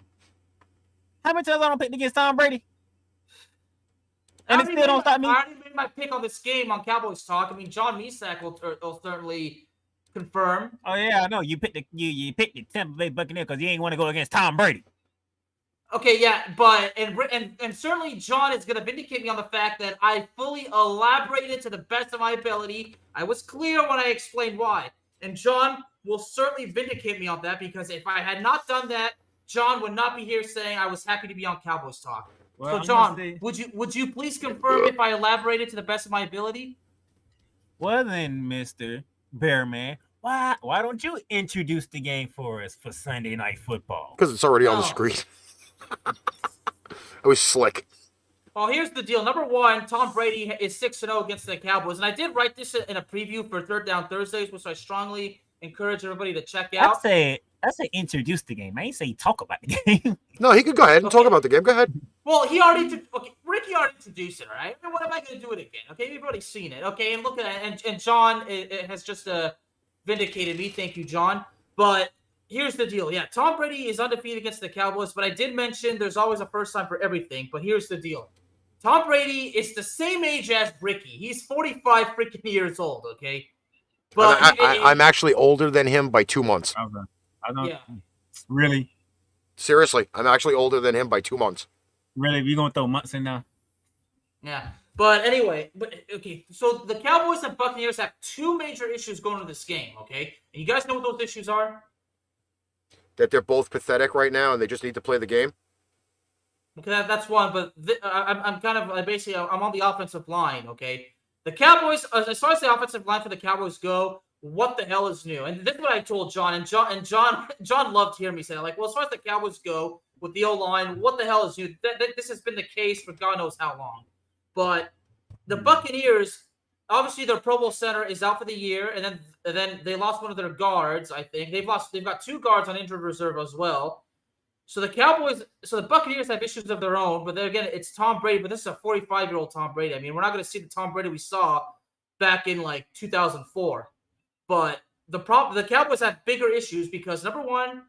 How many times I don't pick against Tom Brady? And it still don't stop me. I already made my pick on this game on Cowboys Talk. I mean, John Misak will certainly confirm. Oh yeah, I know. You picked the Tampa Bay Buccaneers because you ain't want to go against Tom Brady. Okay, yeah, but and certainly John is going to vindicate me on the fact that I fully elaborated to the best of my ability. I was clear when I explained why, and John will certainly vindicate me on that because if I had not done that, John would not be here saying I was happy to be on Cowboys Talk. Well, so, John, would you please confirm if I elaborated to the best of my ability? Well then, Mr. Bearman, why don't you introduce the game for us for Sunday Night Football? Because it's already on the screen. It was slick. Well, here's the deal. Number one, Tom Brady is 6-0 against the Cowboys. And I did write this in a preview for Third Down Thursdays, which I strongly encourage everybody to check out. I say introduce the game. I ain't say talk about the game. No, he could go ahead and talk about the game. Go ahead. Well, Ricky already introduced it, all right? What am I going to do it again? Okay, you've already seen it. Okay, and look at it. And John has just vindicated me. Thank you, John. But here's the deal. Yeah, Tom Brady is undefeated against the Cowboys, but I did mention there's always a first time for everything. But here's the deal. Tom Brady is the same age as Ricky. He's 45 freaking years old, okay? But I'm actually older than him by 2 months. Yeah. Really? Seriously, I'm actually older than him by 2 months. Really? You going to throw months in now? Yeah. But anyway, okay, so the Cowboys and Buccaneers have 2 major issues going into this game, okay? And you guys know what those issues are? That they're both pathetic right now and they just need to play the game? Okay, that's one, but I'm on the offensive line, okay? The Cowboys, as far as the offensive line for the Cowboys go, what the hell is new? And this is what I told John, and John loved hearing me say, like, well, as far as the Cowboys go with the O-line, what the hell is new? This has been the case for God knows how long. But the Buccaneers, obviously their Pro Bowl center is out for the year, and then they lost one of their guards, I think. They've got 2 guards on injured reserve as well. So the Buccaneers have issues of their own, but then again, it's Tom Brady, but this is a 45-year-old Tom Brady. I mean, we're not going to see the Tom Brady we saw back in like 2004. But the Cowboys have bigger issues because number one,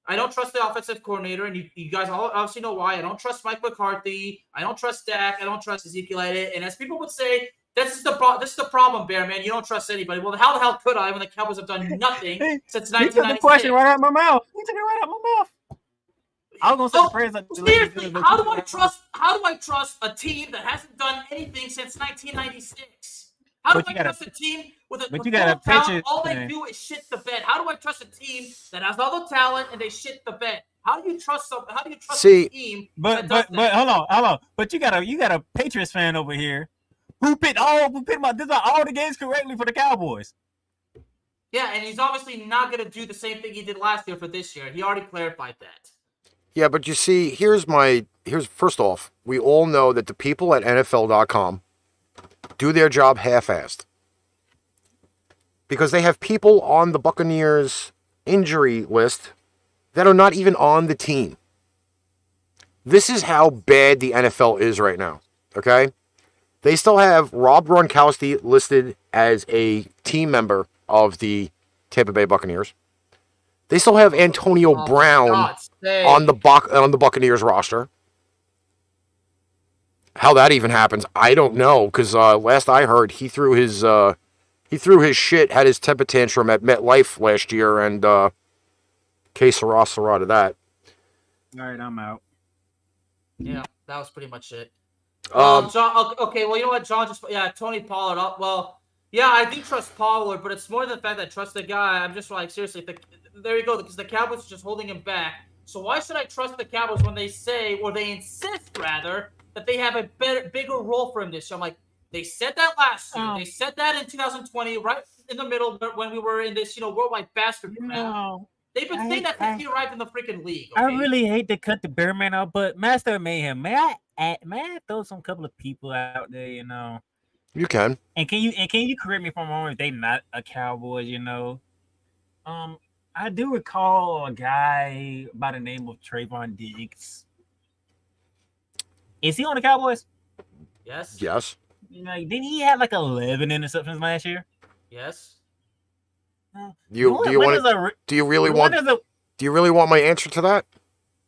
I don't trust the offensive coordinator, and you guys all obviously know why. I don't trust Mike McCarthy. I don't trust Dak. I don't trust Ezekiel Elliott. And as people would say, this is the problem, Bear Man. You don't trust anybody. Well, how the hell could I when the Cowboys have done nothing since 1996? You took the question right out of my mouth. I was gonna say seriously, how do I trust a team that hasn't done anything since 1996? How do I trust a team with talent? All they do is shit the bed. How do I trust a team that has all the talent and they shit the bed? How do you trust a team? But hold on. But you got a Patriots fan over here who picked all the games correctly for the Cowboys. Yeah, and he's obviously not gonna do the same thing he did last year for this year. He already clarified that. Yeah, but you see, here's first off, we all know that the people at NFL.com do their job half-assed. Because they have people on the Buccaneers injury list that are not even on the team. This is how bad the NFL is right now, okay? They still have Rob Gronkowski listed as a team member of the Tampa Bay Buccaneers. They still have Antonio Brown on the Buccaneers roster. How that even happens, I don't know, because last I heard, he threw his shit, had his temper tantrum at MetLife last year, and que sera to that. All right, I'm out. Yeah, that was pretty much it. John, okay, well, you know what, John, Tony Pollard. Well, yeah, I do trust Pollard, but it's more than the fact that I trust the guy. I'm just like, seriously, there you go, because the Cowboys are just holding him back. So why should I trust the Cowboys when they say, or they insist, rather, that they have a bigger role for him this year? I'm like, they said that last year. They said that in 2020, right in the middle when we were in this, worldwide bastard. No. They've been saying that since he arrived in the freaking league. Okay? I really hate to cut the Bearman out, but Master of Mayhem, may I throw some couple of people out there, You can. And can you correct me if I'm wrong if they not a Cowboys, I do recall a guy by the name of Trayvon Diggs. Is he on the Cowboys? Yes. Yes. Didn't he have like 11 interceptions last year? Yes. Do you really want my answer to that?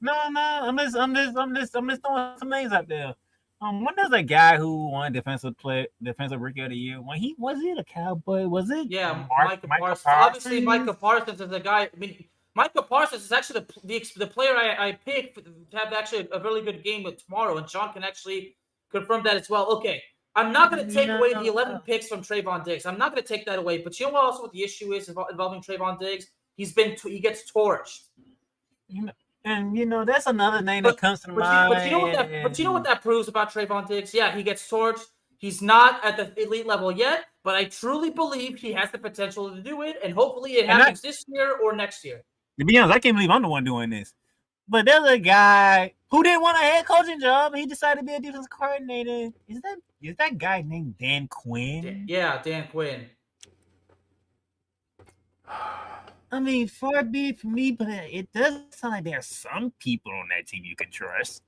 No. I'm just throwing some names out there. When does a guy who won defensive rookie of the year? Was it a Cowboy? Was it? Yeah, Micah Parsons. Obviously, Micah Parsons is a guy. I mean, Micah Parsons is actually the player I picked to have actually a really good game with tomorrow, and Sean can actually confirm that as well. Okay. I'm not going to take away the 11 picks from Trayvon Diggs. I'm not going to take that away. But you know what? Also, what the issue is involving Trayvon Diggs? He gets torched. And that's another name that comes to mind. But you know what that proves about Trayvon Diggs? Yeah, he gets torched. He's not at the elite level yet, but I truly believe he has the potential to do it, and hopefully it happens this year or next year. To be honest, I can't believe I'm the one doing this. But there's a guy who didn't want a head coaching job. He decided to be a defense coordinator. Is that guy named Dan Quinn? Dan Quinn. I mean, far be it from me, but it does sound like there are some people on that team you can trust.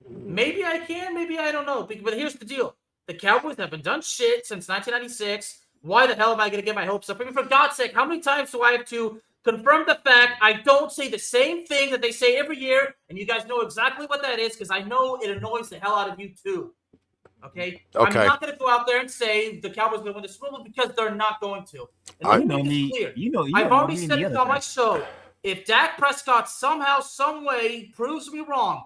Maybe I can, maybe I don't know. But here's the deal. The Cowboys haven't done shit since 1996. Why the hell am I going to get my hopes up? I mean, for God's sake, how many times do I have to confirm the fact I don't say the same thing that they say every year, and you guys know exactly what that is because I know it annoys the hell out of you too. Okay? I'm not going to go out there and say the Cowboys will win the Super Bowl because they're not going to. And I've already said it on my show. If Dak Prescott somehow, some way proves me wrong,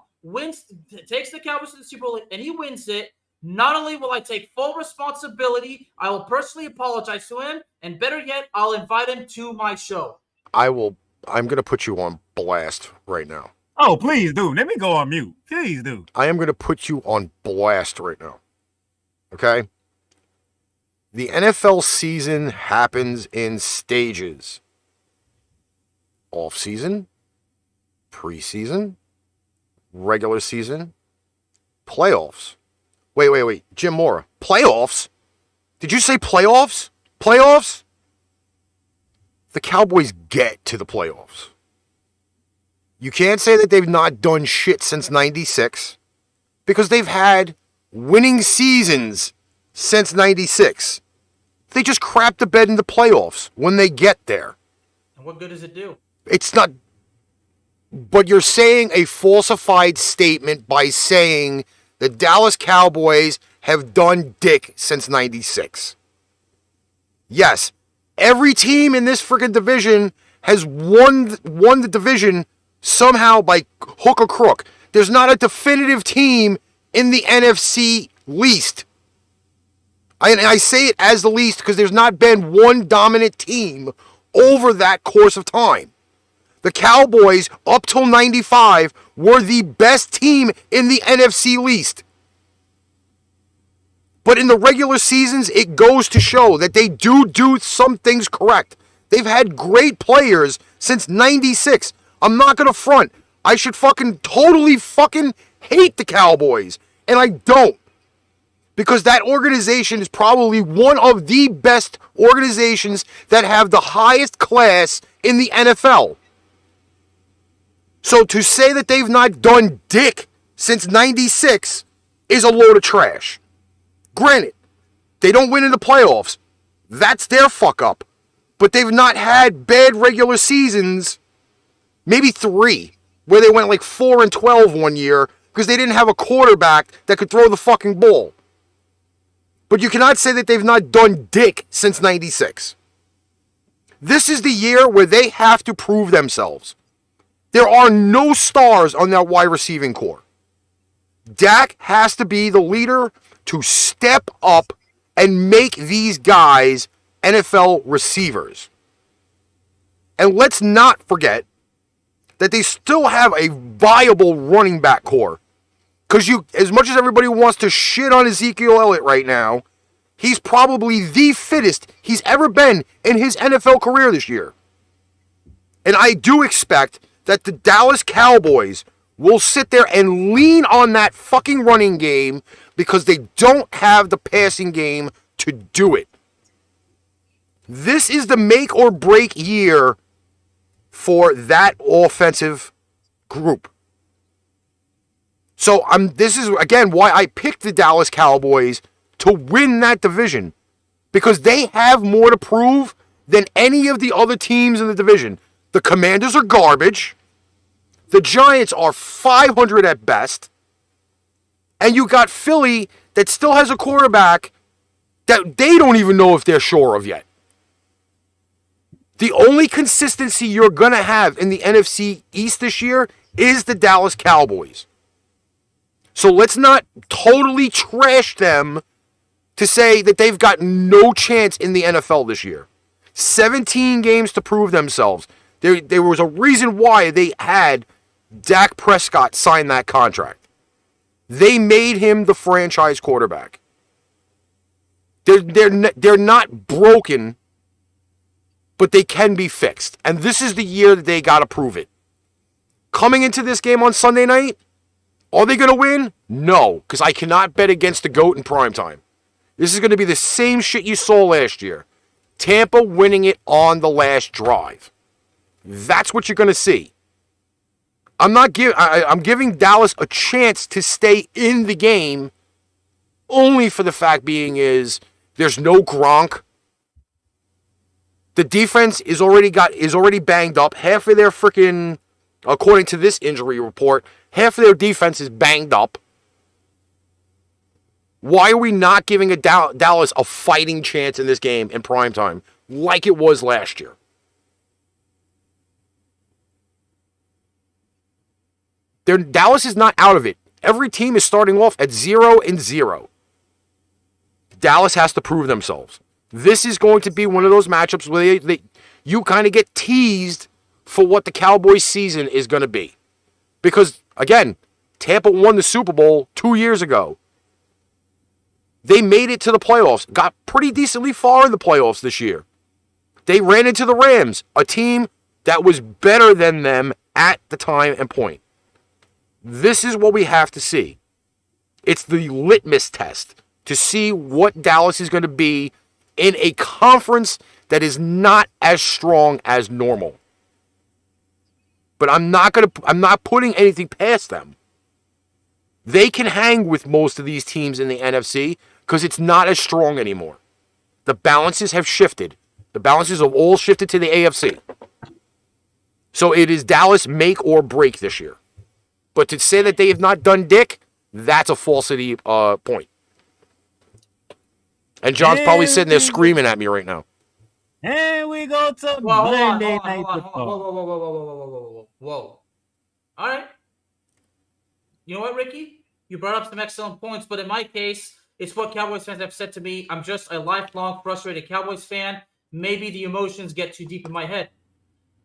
takes the Cowboys to the Super Bowl, and he wins it, not only will I take full responsibility, I will personally apologize to him, and better yet, I'll invite him to my show. I'm going to put you on blast right now. Oh, please do. Let me go on mute. Please do. I am going to put you on blast right now. Okay? The NFL season happens in stages. Off-season, preseason, regular season, playoffs. Wait. Jim Mora. Playoffs? Did you say playoffs? Playoffs? The Cowboys get to the playoffs. You can't say that they've not done shit since 96 because they've had winning seasons since 96. They just crap the bed in the playoffs when they get there. And what good does it do? It's not. But you're saying a falsified statement by saying the Dallas Cowboys have done dick since 96. Yes, every team in this freaking division has won the division somehow by hook or crook. There's not a definitive team in the NFC least. I say it as the least because there's not been one dominant team over that course of time. The Cowboys, up till 95, were the best team in the NFC least. But in the regular seasons, it goes to show that they do some things correct. They've had great players since 96. I'm not going to front. I should totally hate the Cowboys. And I don't. Because that organization is probably one of the best organizations that have the highest class in the NFL. So to say that they've not done dick since 96 is a load of trash. Granted, they don't win in the playoffs. That's their fuck up. But they've not had bad regular seasons, maybe 3, where they went like 4-12 one year because they didn't have a quarterback that could throw the fucking ball. But you cannot say that they've not done dick since 96. This is the year where they have to prove themselves. There are no stars on that wide receiving core. Dak has to be the leader to step up and make these guys NFL receivers. And let's not forget that they still have a viable running back core. Because as much as everybody wants to shit on Ezekiel Elliott right now, he's probably the fittest he's ever been in his NFL career this year. And I do expect that the Dallas Cowboys will sit there and lean on that fucking running game because they don't have the passing game to do it. This is the make or break year for that offensive group. So this is, again, why I picked the Dallas Cowboys to win that division. Because they have more to prove than any of the other teams in the division. The Commanders are garbage. The Giants are 500 at best. And you got Philly that still has a quarterback that they don't even know if they're sure of yet. The only consistency you're going to have in the NFC East this year is the Dallas Cowboys. So let's not totally trash them to say that they've got no chance in the NFL this year. 17 games to prove themselves. There was a reason why they had Dak Prescott sign that contract. They made him the franchise quarterback. They're not broken, but they can be fixed. And this is the year that they got to prove it. Coming into this game on Sunday night, are they going to win? No, because I cannot bet against the GOAT in primetime. This is going to be the same shit you saw last year. Tampa winning it on the last drive. That's what you're going to see. I'm giving Dallas a chance to stay in the game only for the fact being is there's no Gronk. The defense is already banged up. Half of their freaking, according to this injury report, half of their defense is banged up. Why are we not giving Dallas a fighting chance in this game in primetime like it was last year? Dallas is not out of it. Every team is starting off at 0-0. Dallas has to prove themselves. This is going to be one of those matchups where you kind of get teased for what the Cowboys season is going to be. Because, again, Tampa won the Super Bowl 2 years ago. They made it to the playoffs, got pretty decently far in the playoffs this year. They ran into the Rams, a team that was better than them at the time and point. This is what we have to see. It's the litmus test to see what Dallas is going to be in a conference that is not as strong as normal. But I'm not putting anything past them. They can hang with most of these teams in the NFC because it's not as strong anymore. The balances have shifted. The balances have all shifted to the AFC. So it is Dallas make or break this year. But to say that they have not done dick, that's a falsity point. And John's probably sitting there screaming at me right now. And we go to Monday Night Football. Whoa. All right. You know what, Ricky? You brought up some excellent points, but in my case, it's what Cowboys fans have said to me. I'm just a lifelong frustrated Cowboys fan. Maybe the emotions get too deep in my head.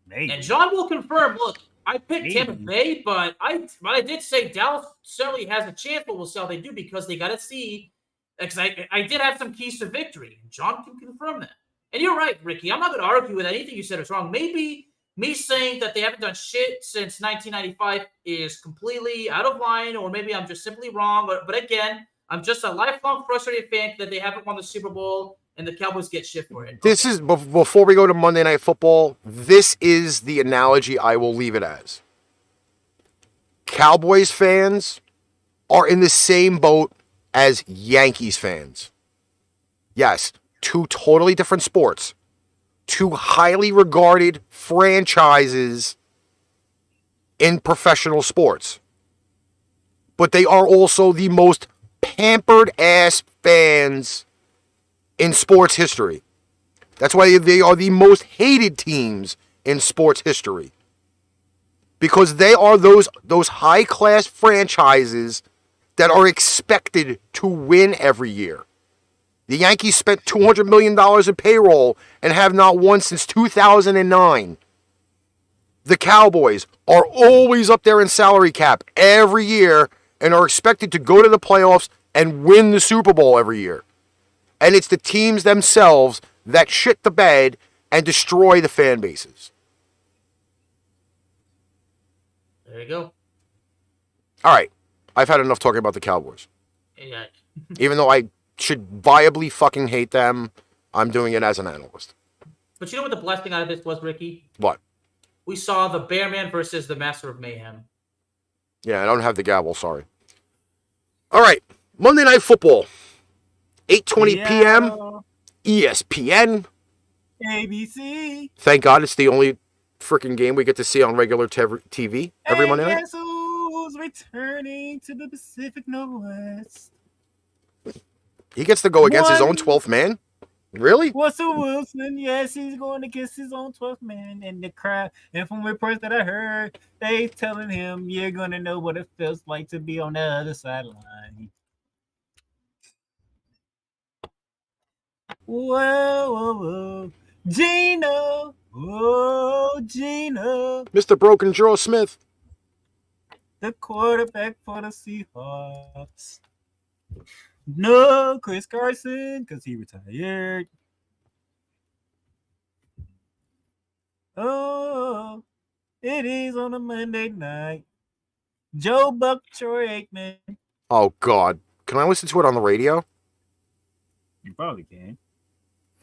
Maybe. And John will confirm, look, I picked Tampa Bay, but I did say Dallas certainly has a chance, but we'll see how they do because they got to see. Because I did have some keys to victory. John can confirm that. And you're right, Ricky. I'm not going to argue with anything you said is wrong. Maybe me saying that they haven't done shit since 1995 is completely out of line, or maybe I'm just simply wrong. But again, I'm just a lifelong frustrated fan that they haven't won the Super Bowl and the Cowboys get shit for it. This is, before we go to Monday Night Football, this is the analogy I will leave it as. Cowboys fans are in the same boat as Yankees fans. Yes, two totally different sports. Two highly regarded franchises in professional sports. But they are also the most pampered ass fans in sports history. That's why they are the most hated teams in sports history. Because they are those high class franchises that are expected to win every year. The Yankees spent $200 million in payroll and have not won since 2009. The Cowboys are always up there in salary cap every year and are expected to go to the playoffs and win the Super Bowl every year. And it's the teams themselves that shit the bed and destroy the fan bases. There you go. All right. I've had enough talking about the Cowboys. Yeah. Even though I should viably fucking hate them, I'm doing it as an analyst. But you know what the blessing out of this was, Ricky? What? We saw the Bearman versus the Master of Mayhem. Yeah, I don't have the gavel, sorry. All right. Monday Night Football. 8:20 p.m. ESPN. ABC. Thank God it's the only freaking game we get to see on regular TV every Monday night. Guess who's returning to the Pacific Northwest? He gets to go against his own 12th man? Really? Russell Wilson, yes, he's going against his own 12th man in the crowd. And from reports that I heard, they telling him, you're going to know what it feels like to be on the other sideline. Whoa, whoa, whoa. Gino. Oh, Gino. Mr. Broken Jaw Smith. The quarterback for the Seahawks. No, Chris Carson, because he retired. Oh, it is on a Monday night. Joe Buck, Troy Aikman. Oh, God. Can I listen to it on the radio? You probably can.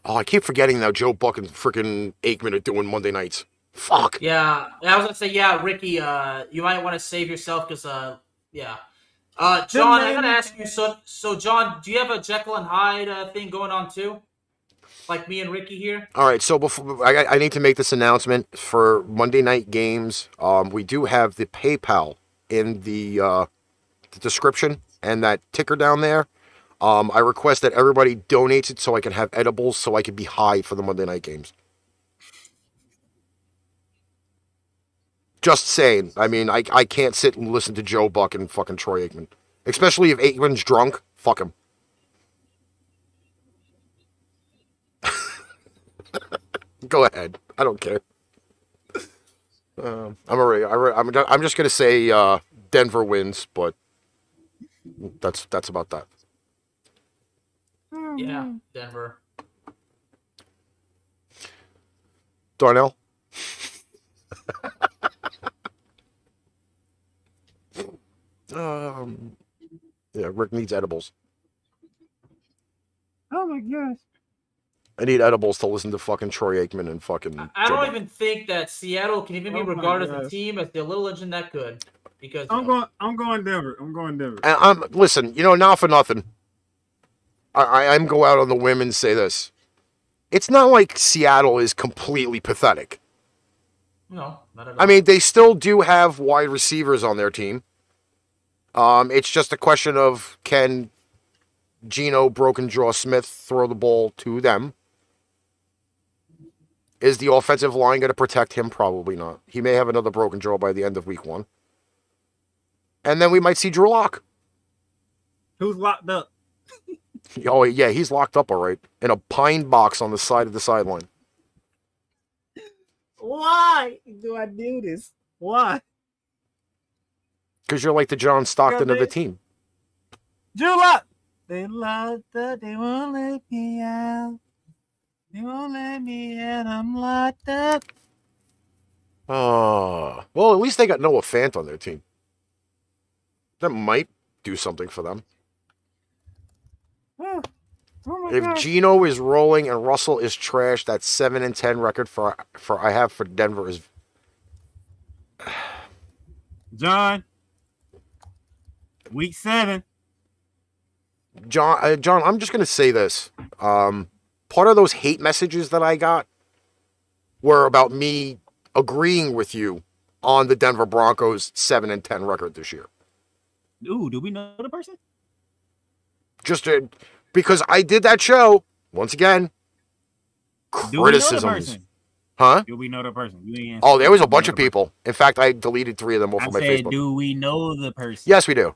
Oh, I keep forgetting now Joe Buck and freaking Aikman are doing Monday nights. Fuck. Yeah, I was gonna say, yeah, Ricky, you might want to save yourself because, yeah. John, I gotta ask you. So, John, do you have a Jekyll and Hyde thing going on too, like me and Ricky here? All right, so before I need to make this announcement for Monday night games. We do have the PayPal in the description and that ticker down there. I request that everybody donates it so I can have edibles so I can be high for the Monday night games. Just saying. I mean, I can't sit and listen to Joe Buck and fucking Troy Aikman. Especially if Aikman's drunk. Fuck him. Go ahead. I don't care. I'm just gonna say Denver wins, but that's about that. Yeah, Denver. Darnell. Yeah, Rick needs edibles. Oh my gosh. I need edibles to listen to fucking Troy Aikman and fucking. I don't even think that Seattle can even be regarded as a team as the little legend that good. Because I'm going Denver. I'm going Denver. And listen, not for nothing. I'm go out on the whim and say this. It's not like Seattle is completely pathetic. No, not at all. I mean, they still do have wide receivers on their team. It's just a question of can Geno Broken Jaw Smith throw the ball to them? Is the offensive line going to protect him? Probably not. He may have another broken jaw by the end of week 1. And then we might see Drew Lock. Who's locked up? Oh, yeah, he's locked up all right. In a pine box on the side of the sideline. Why do I do this? Why? Because you're like the John Stockton of the team. Drew Lock! They locked up, they won't let me out. They won't let me out, I'm locked up. Oh, well, at least they got Noah Fant on their team. That might do something for them. Oh my If God. Geno is rolling and Russell is trash, that 7-10 record for I have for Denver is John, week 7. John. John, I'm just gonna say this. Part of those hate messages that I got were about me agreeing with you on the Denver Broncos 7-10 record this year. Ooh, do we know the person? Just because I did that show once again. Do we know the Criticisms, person? huh? Do we know the person? You ain't Oh, there was a answered. bunch of people. In fact, I deleted 3 of them off I of my said, Facebook. do we know the person? Yes, we do.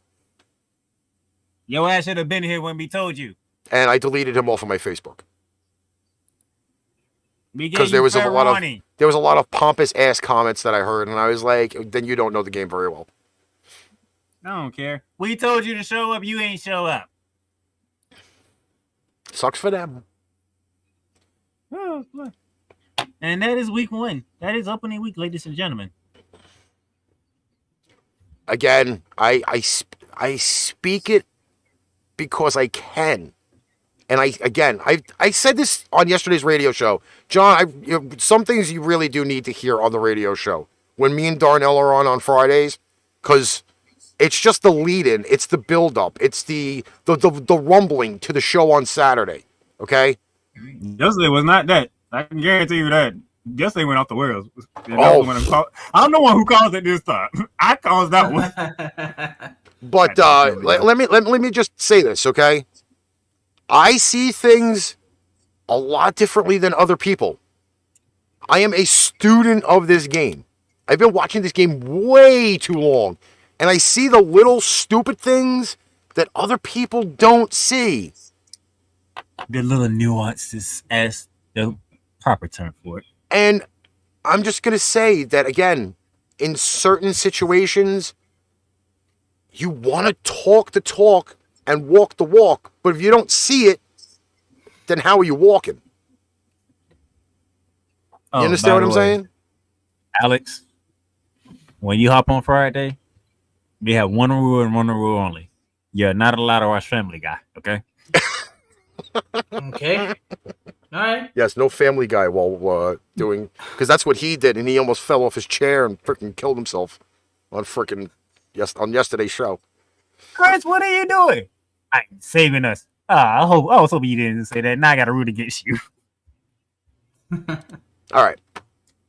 Your ass should have been here when we told you. And I deleted him off of my Facebook We gave because you there was a fair lot warning. of pompous ass comments that I heard, and I was like, then you don't know the game very well. I don't care. We told you to show up. You ain't show up. Sucks for them. Oh, boy. And that is week 1. That is opening week, ladies and gentlemen. Again, I speak it because I can. And I said this on yesterday's radio show. John, some things you really do need to hear on the radio show when me and Darnell are on Fridays, because it's just the lead-in, it's the build-up, it's the rumbling to the show on Saturday, okay? Yesterday was not that. I can guarantee you that. Yesterday went off the rails. Oh. I'm the one who caused it this time. I caused that one. But let me just say this, okay? I see things a lot differently than other people. I am a student of this game. I've been watching this game way too long, and I see the little stupid things that other people don't see. The little nuances as the proper term for it. And I'm just going to say that, again, in certain situations, you want to talk the talk and walk the walk, but if you don't see it, then how are you walking? You understand what I'm saying? Alex, when you hop on Friday, we have one rule and one rule only. You're not allowed to watch Family Guy, okay? Okay. All right. Yes, no Family Guy while doing, because that's what he did, and he almost fell off his chair and freaking killed himself on on yesterday's show. Chris, what are you doing? I'm saving us. I was hoping you didn't say that. Now I got to root against you. All right,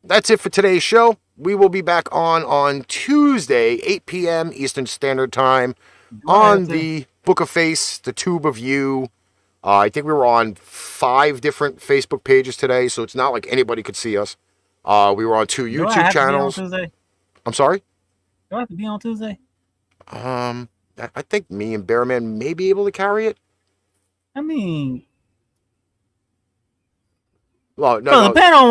that's it for today's show. We will be back on Tuesday, 8 p.m. Eastern Standard Time, on the Book of Face, the Tube of You. I think we were on 5 different Facebook pages today, so it's not like anybody could see us. We were on 2 YouTube channels. I'm sorry? Do I have to be on Tuesday? I think me and Bearman may be able to carry it. I mean, Well, no. depending on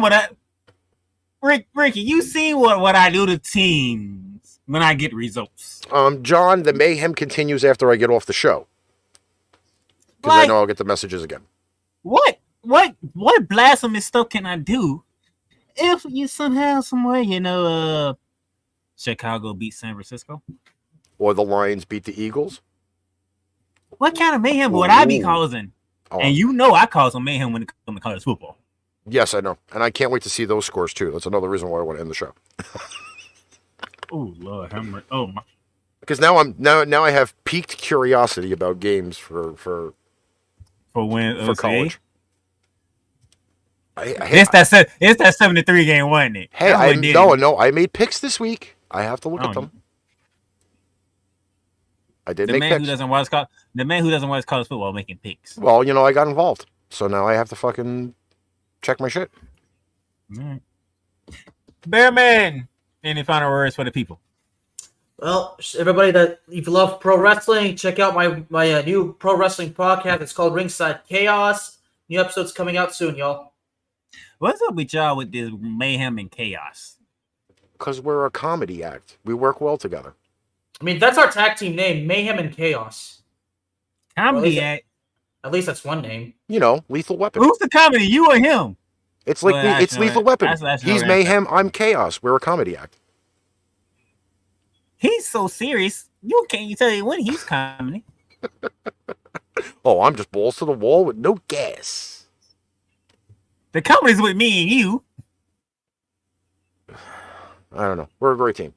what Ricky, you see what I do to teams when I get results. John, the mayhem continues after I get off the show. Because I know I'll get the messages again. What blasphemous stuff can I do if you somehow, somewhere, Chicago beat San Francisco? Or the Lions beat the Eagles. What kind of mayhem would I be causing? Oh. And you know I cause some mayhem when it comes to college football. Yes, I know. And I can't wait to see those scores, too. That's another reason why I want to end the show. Oh, Lord. Oh, my. Because now I have piqued curiosity about games for college. It's that 73 game, wasn't it? Hey, I made picks this week. I have to look at them. I did make picks. The man who doesn't watch college football making picks. Well, I got involved, so now I have to fucking check my shit. All right. Bearman, any final words for the people? Well, everybody that if you love pro wrestling, check out my new pro wrestling podcast. It's called Ringside Chaos. New episodes coming out soon, y'all. What's up with y'all with this mayhem and chaos? Because we're a comedy act. We work well together. I mean, that's our tag team name, Mayhem and Chaos. Comedy act. At least that's one name. Lethal Weapon. Who's the comedy? You or him? It's like it's Lethal Weapon. He's Mayhem. I'm Chaos. We're a comedy act. He's so serious. You can't tell you when he's comedy. Oh, I'm just balls to the wall with no gas. The company's with me and you. I don't know. We're a great team.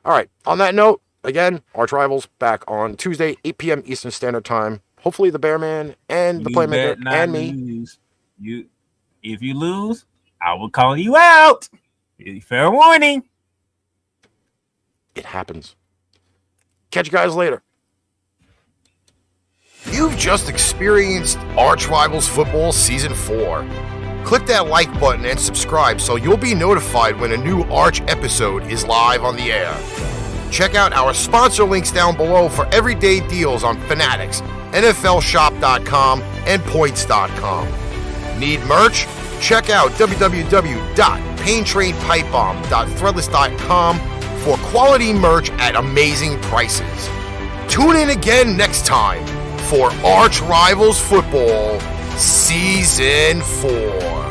All right. On that note, again, ArchRivals back on Tuesday, 8 p.m. Eastern Standard Time. Hopefully the Bearman and the Playmaker and me. Lose. If you lose, I will call you out. Fair warning. It happens. Catch you guys later. You've just experienced ArchRivals Football Season 4. Click that like button and subscribe so you'll be notified when a new Arch episode is live on the air. Check out our sponsor links down below for everyday deals on Fanatics, NFLshop.com, and Points.com. Need merch? Check out www.paintrainpipebomb.threadless.com for quality merch at amazing prices. Tune in again next time for ArchRivals Football Season 4.